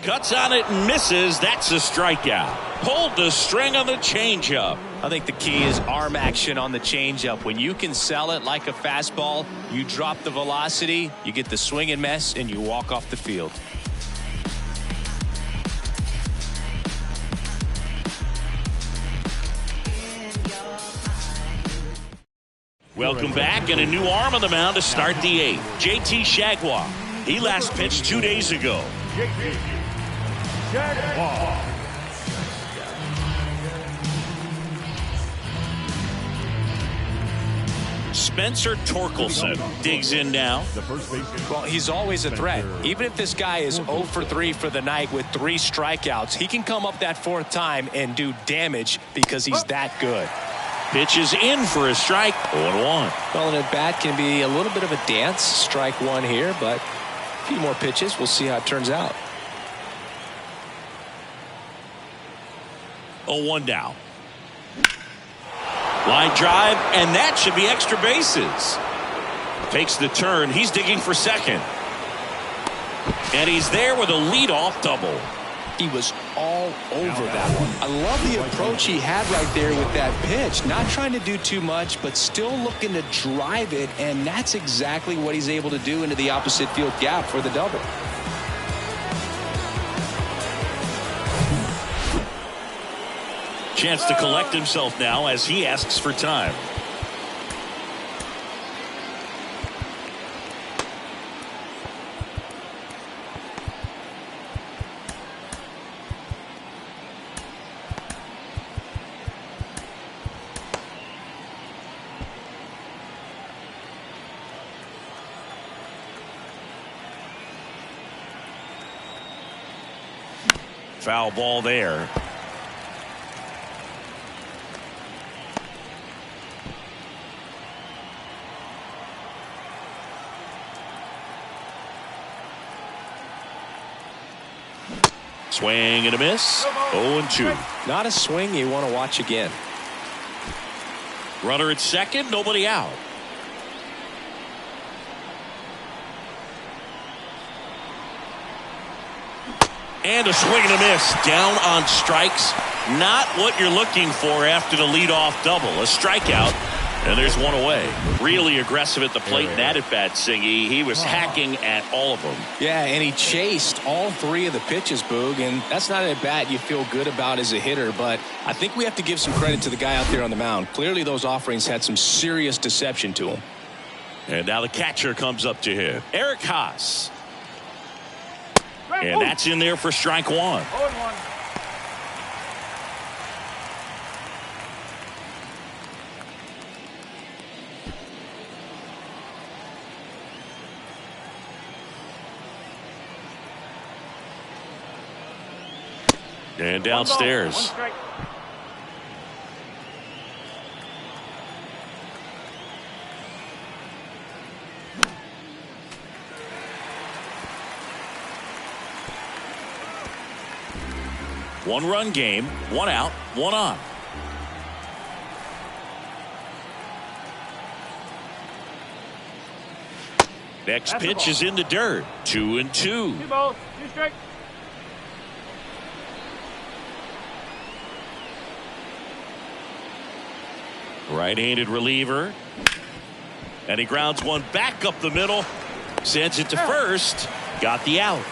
Cuts on it and misses. That's a strikeout. Pulled the string on the changeup. I think the key is arm action on the changeup. When you can sell it like a fastball, you drop the velocity, you get the swing and miss, and you walk off the field. Welcome back, and a new arm on the mound to start the 8th. JT Shagwah. He last pitched 2 days ago. Spencer Torkelson digs in now. Well, he's always a threat. Even if this guy is 0 for 3 for the night with 3 strikeouts, he can come up that 4th time and do damage because he's that good. Pitch is in for a strike. 0-1. Well, an at-bat can be a little bit of a dance. Strike 1 here, but a few more pitches. We'll see how it turns out. 0-1 now. Line drive, and that should be extra bases. Takes the turn. He's digging for second. And he's there with a leadoff double. He was all over that one. I love the approach he had right there with that pitch. Not trying to do too much, but still looking to drive it, and that's exactly what he's able to do into the opposite field gap for the double. Chance to collect himself now as he asks for time. Foul ball there. Swing and a miss. 0-2. Not a swing you want to watch again. Runner at second, nobody out. And a swing and a miss. Down on strikes. Not what you're looking for after the leadoff double. A strikeout. And there's one away. Really aggressive at the plate in that at-bat, Singy. He was hacking at all of them. Yeah, and he chased all 3 of the pitches, Boog, and that's not an at-bat you feel good about as a hitter, but I think we have to give some credit to the guy out there on the mound. Clearly those offerings had some serious deception to him. And now the catcher comes up to him. Eric Haas. And that's in there for strike 1. 0-1. And downstairs. 1 strike. One-run game, 1 out, 1 on. Next pitch is in the dirt. 2-2. 2 balls, 2 strikes. Right-handed reliever. And he grounds one back up the middle. Sends it to first. Got the out.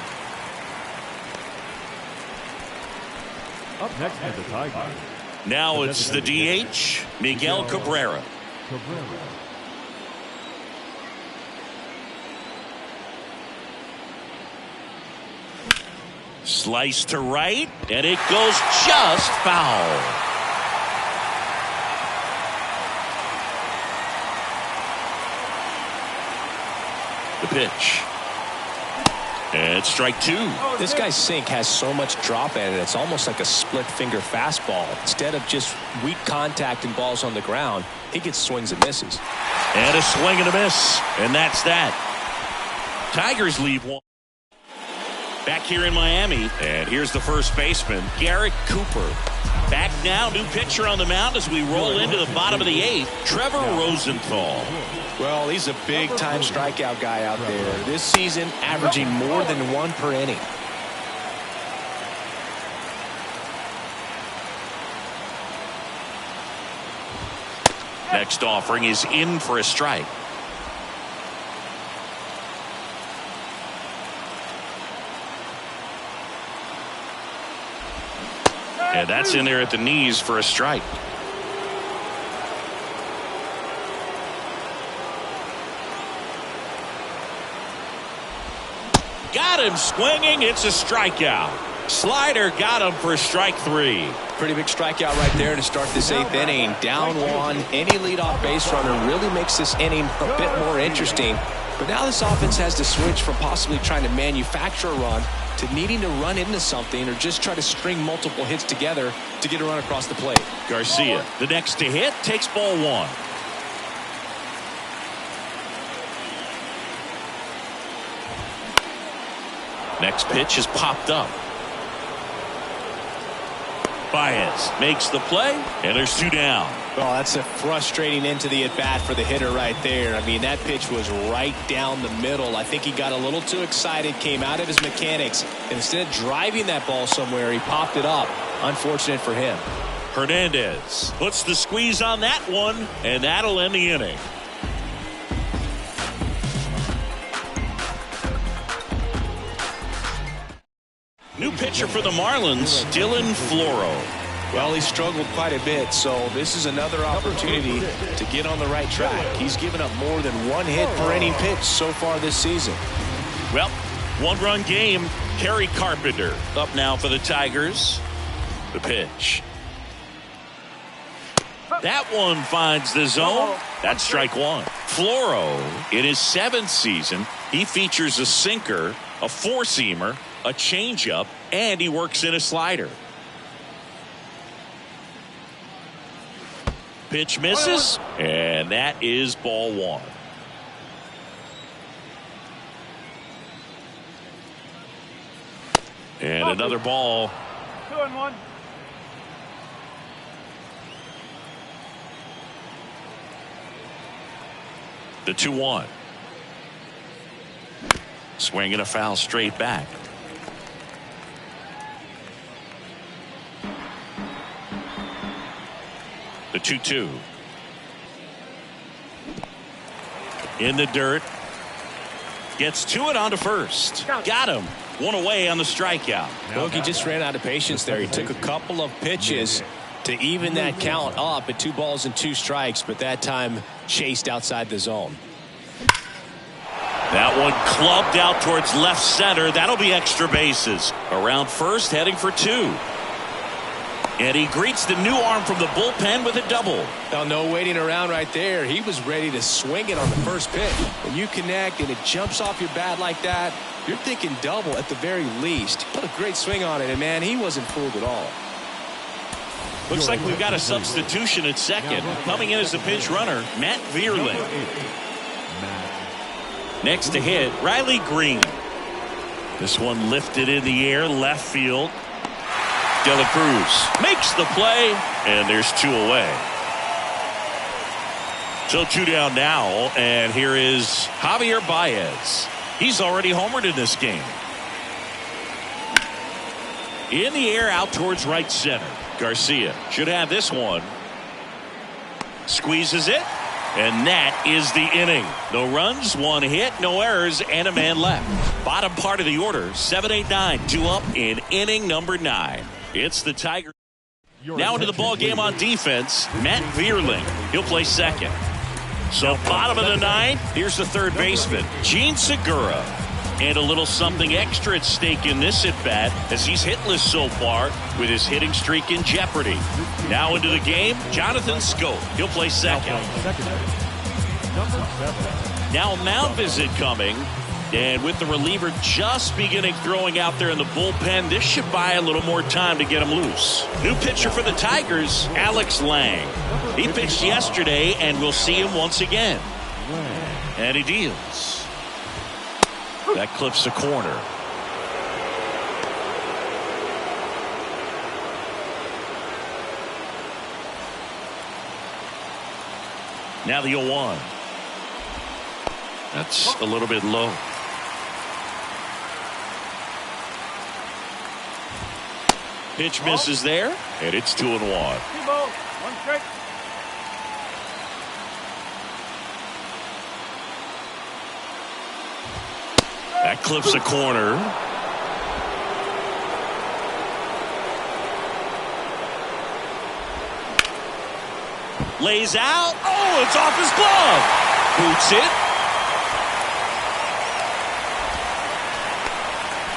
Up next is the Tigers. Now it's the DH, Miguel Cabrera. Slice to right, and it goes just foul. The pitch. And strike two. This guy's sink has so much drop in it. It's almost like a split finger fastball. Instead of just weak contact and balls on the ground, he gets swings and misses. And a swing and a miss. And that's that. Tigers leave one. Back here in Miami. And here's the first baseman, Garrett Cooper. Back now, new pitcher on the mound as we roll into the bottom of the eighth, Trevor Rosenthal. Well, he's a big-time strikeout guy out there. This season, averaging more than one per inning. Next offering is in for a strike. And that's in there at the knees for a strike. Got him swinging. It's a strikeout. Slider got him for strike three. Pretty big strikeout right there to start this eighth inning. Down one. Any leadoff base runner really makes this inning a bit more interesting. But now this offense has to switch from possibly trying to manufacture a run to needing to run into something or just try to string multiple hits together to get a run across the plate. Garcia, the next to hit, takes ball one. Next pitch is popped up. Baez makes the play, and there's two down. Oh, that's a frustrating end to the at-bat for the hitter right there. I mean, that pitch was right down the middle. I think he got a little too excited, came out of his mechanics, and instead of driving that ball somewhere, he popped it up. Unfortunate for him. Hernandez puts the squeeze on that one, and that'll end the inning. New pitcher for the Marlins, Dylan Floro. Well, he struggled quite a bit, so this is another opportunity to get on the right track. He's given up more than one hit per inning pitch so far this season. Well, one-run game. Kerry Carpenter up now for the Tigers. The pitch. That one finds the zone. That's strike one. Floro, in his 7th season, he features a sinker, a four-seamer, a changeup, and he works in a slider. Pitch misses, and that is ball one. And another ball. 2-1. The 2-1. Swinging a foul straight back. The 2-2. In the dirt. Gets to it onto first. Got him. One away on the strikeout. Look, he just ran out of patience there. He took a couple of pitches to even that count up at 2 balls and 2 strikes, but that time chased outside the zone. That one clubbed out towards left center. That'll be extra bases. Around first, heading for 2. And he greets the new arm from the bullpen with a double. Now, no waiting around right there. He was ready to swing it on the first pitch. When you connect and it jumps off your bat like that, you're thinking double at the very least. Put a great swing on it, and man, he wasn't fooled at all. Looks like we've got a substitution at second. Coming in as the pinch runner, Matt Vierling. Next to hit, Riley Green. This one lifted in the air, left field. De La Cruz makes the play, and there's 2 away. So 2 down now, and here is Javier Baez. He's already homered in this game. In the air, out towards right center. Garcia should have this one. Squeezes it, and that is the inning. No runs, 1 hit, no errors, and a man left. Bottom part of the order, 7-8-9, 2 up in inning number 9. It's the Tigers. Now into the ball game on defense, Matt Vierling. He'll play second. So bottom of the 9th, here's the third baseman, Gene Segura. And a little something extra at stake in this at-bat as he's hitless so far with his hitting streak in jeopardy. Now into the game, Jonathan Scope. He'll play second. Now a mound visit coming. And with the reliever just beginning throwing out there in the bullpen, this should buy a little more time to get him loose. New pitcher for the Tigers, Alex Lang. He pitched yesterday, and we'll see him once again. And he deals. That clips the corner. Now the 0-1. That's a little bit low. Pitch misses there, and it's 2-1. That clips a corner. Lays out. Oh, it's off his glove. Boots it.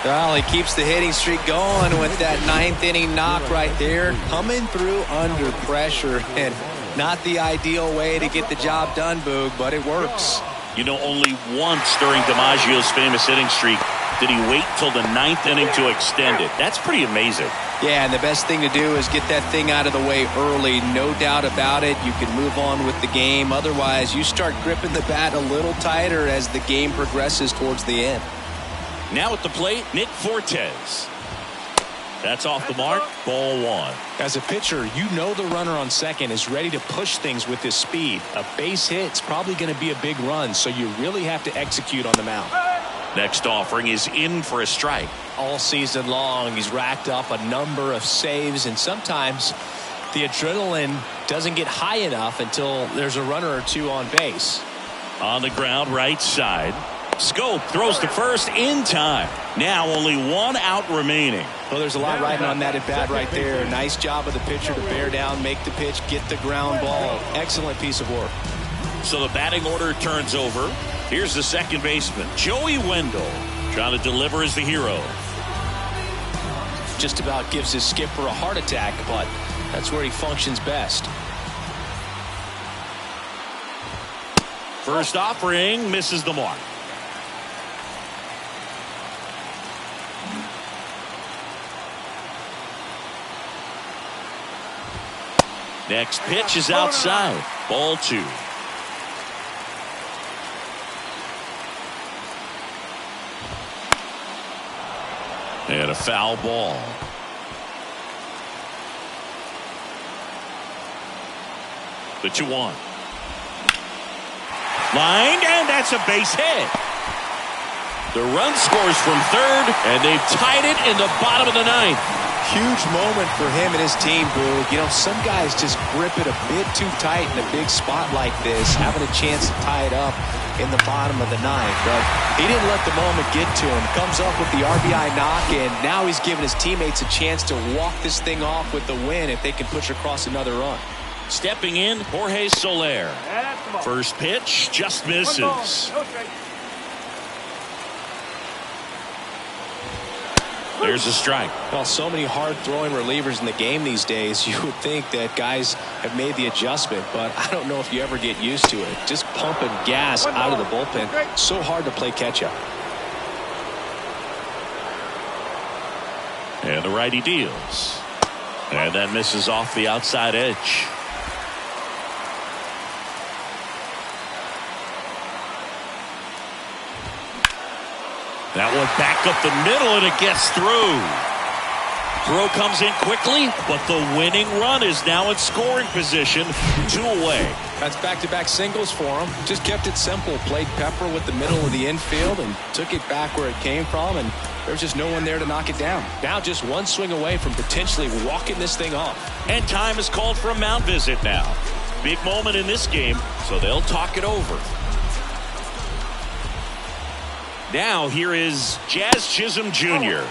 Well, he keeps the hitting streak going with that 9th inning knock right there. Coming through under pressure, and not the ideal way to get the job done, Boog, but it works. You know, only once during DiMaggio's famous hitting streak did he wait till the 9th inning to extend it. That's pretty amazing. Yeah, and the best thing to do is get that thing out of the way early. No doubt about it. You can move on with the game. Otherwise, you start gripping the bat a little tighter as the game progresses towards the end. Now at the plate, Nick Fortes. That's off the mark. Ball 1. As a pitcher, you know the runner on second is ready to push things with his speed. A base hit's probably going to be a big run, so you really have to execute on the mound. Next offering is in for a strike. All season long, he's racked up a number of saves, and sometimes the adrenaline doesn't get high enough until there's a runner or two on base. On the ground, right side. Scope throws to first in time. Now only 1 out remaining. Well, there's a lot riding on that at bat right there. Nice job of the pitcher to bear down, make the pitch, get the ground ball. Excellent piece of work. So the batting order turns over. Here's the second baseman, Joey Wendell, trying to deliver as the hero. Just about gives his skipper a heart attack, but that's where he functions best. First offering misses the mark. Next pitch is outside. Ball 2. And a foul ball. The 2-1. Lined, and that's a base hit. The run scores from third, and they've tied it in the bottom of the 9th. Huge moment for him and his team, Boog. You know, some guys just grip it a bit too tight in a big spot like this, having a chance to tie it up in the bottom of the 9th. But he didn't let the moment get to him. Comes up with the RBI knock, and now he's giving his teammates a chance to walk this thing off with the win if they can push across another run. Stepping in, Jorge Soler. First pitch just misses. There's a strike. Well, so many hard-throwing relievers in the game these days, you would think that guys have made the adjustment, but I don't know if you ever get used to it. Just pumping gas out of the bullpen. So hard to play catch-up. And the righty deals. And that misses off the outside edge. That one back up the middle, and it gets through. Throw comes in quickly, but the winning run is now in scoring position. 2 away. That's back-to-back singles for him. Just kept it simple. Played pepper with the middle of the infield and took it back where it came from, and there's just no one there to knock it down. Now just one swing away from potentially walking this thing off. And time is called for a mound visit now. Big moment in this game, so they'll talk it over. Now here is Jazz Chisholm Jr.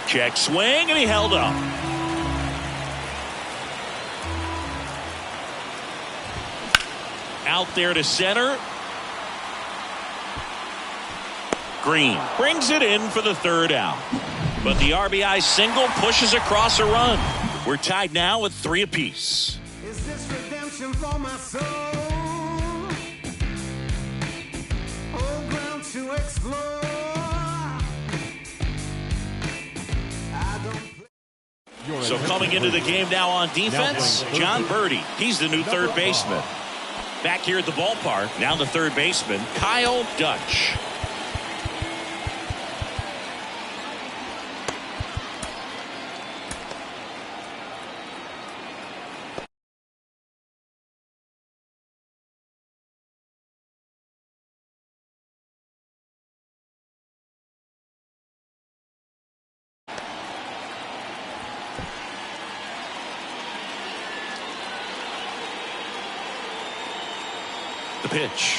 Check swing, and he held up. Out there to center. Green brings it in for the 3rd out. But the RBI single pushes across a run. We're tied now with 3 apiece. Is this redemption for my soul? Old ground to explore. So coming into the game now on defense, John Birdie. He's the new third baseman. Back here at the ballpark, now the third baseman, Kyle Dutch. The pitch.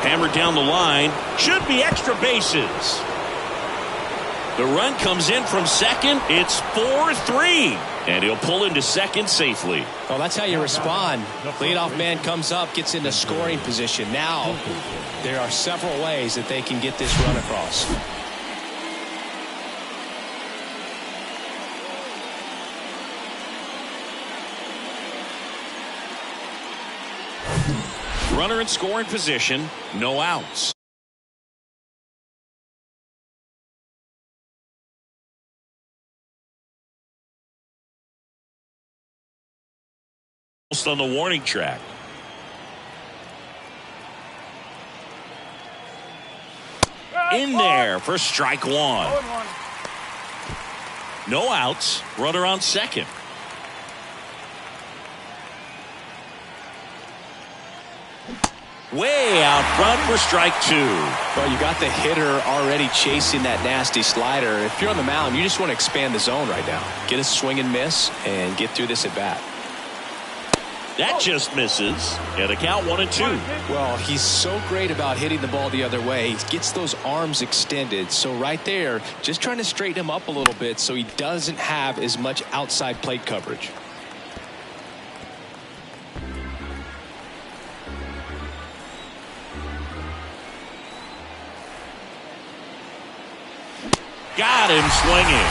Hammered down the line. Should be extra bases. The run comes in from second. It's 4-3. And he'll pull into second safely. Well, that's how you respond. Leadoff man comes up, gets into scoring position. Now, there are several ways that they can get this run across. Runner in scoring position, no outs. On the warning track. In there for strike one. No outs, runner on second. Way out front for strike two. Well, you got the hitter already chasing that nasty slider. If you're on the mound, you just want to expand the zone right now. Get a swing and miss and get through this at bat. That just misses. And a count 1-2. Well, he's so great about hitting the ball the other way. He gets those arms extended. So right there, just trying to straighten him up a little bit so he doesn't have as much outside plate coverage. Got him swinging.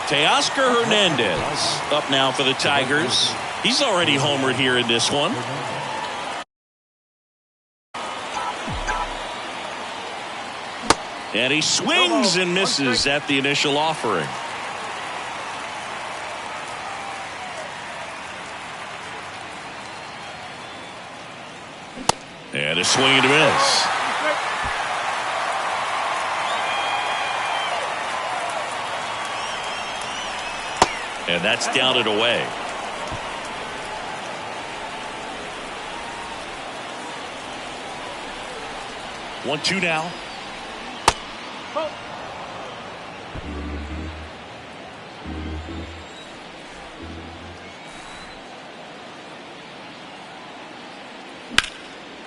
Teoscar Hernandez up now for the Tigers. He's already homered here in this one. And he swings and misses at the initial offering. And a swing and a miss. And that's down and away. One-two now.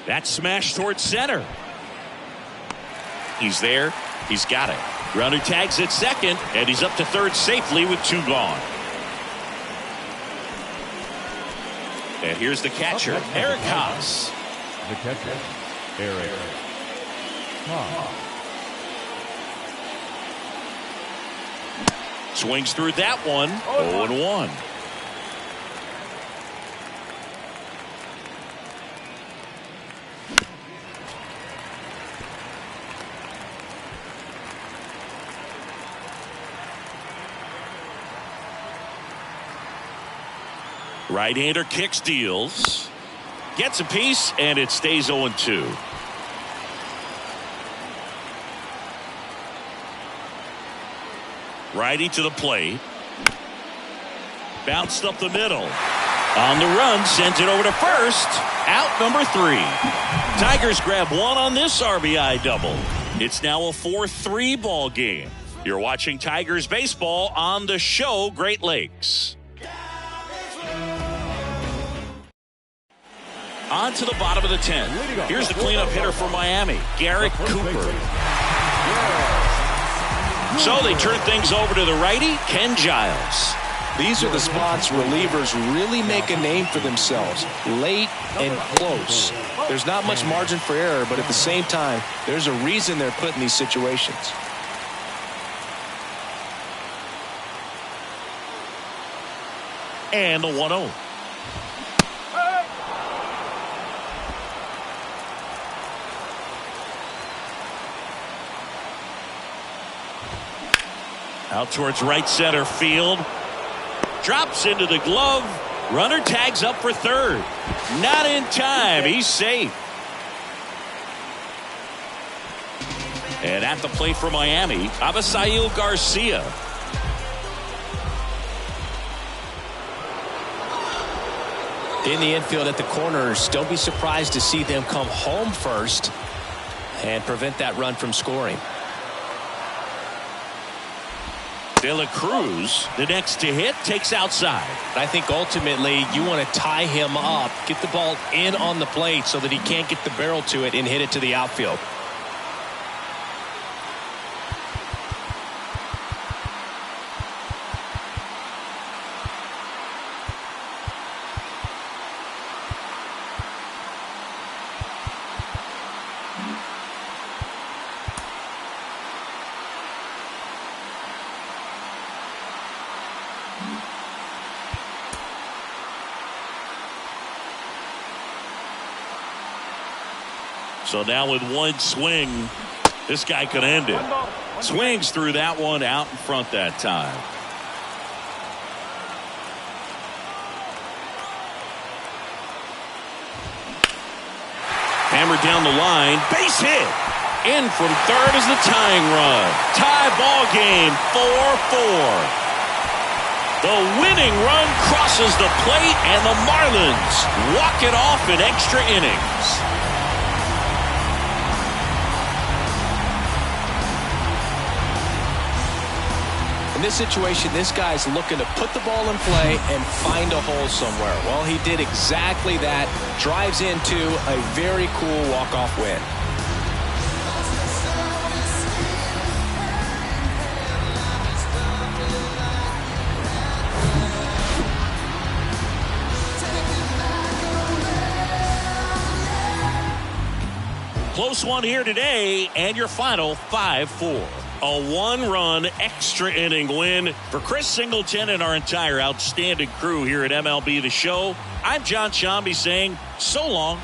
That smash towards center. He's there. He's got it. Runner tags at second, and he's up to third safely with two gone. And here's the catcher, Eric Haas. The catcher, Eric Haas. Swings through that one. 0-1. Right-hander kicks, deals, gets a piece, and it stays 0-2. Righty to the plate. Bounced up the middle. On the run, sends it over to first. Out number 3. Tigers grab one on this RBI double. It's now a 4-3 ball game. You're watching Tigers baseball on the show Great Lakes. On to the bottom of the 10th. Here's the cleanup hitter for Miami, Garrett Cooper. So they turn things over to the righty, Ken Giles. These are the spots relievers really make a name for themselves. Late and close. There's not much margin for error, but at the same time, there's a reason they're put in these situations. And the 1-0. Out towards right center field. Drops into the glove. Runner tags up for third. Not in time. He's safe. And at the plate for Miami, Avisail Garcia. In the infield at the corners, don't be surprised to see them come home first and prevent that run from scoring. De La Cruz, the next to hit, takes outside. I think ultimately you want to tie him up, get the ball in on the plate so that he can't get the barrel to it and hit it to the outfield. So now with one swing, this guy could end it. Swings through that one out in front that time. Hammered down the line, base hit. In from third is the tying run. Tie ball game, 4-4. The winning run crosses the plate, and the Marlins walk it off in extra innings. In this situation, this guy's looking to put the ball in play and find a hole somewhere. Well, he did exactly that. Drives into a very cool walk-off win. Close one here today, and your final 5-4. A one-run extra inning win for Chris Singleton and our entire outstanding crew here at MLB The Show. I'm John Shambi saying so long.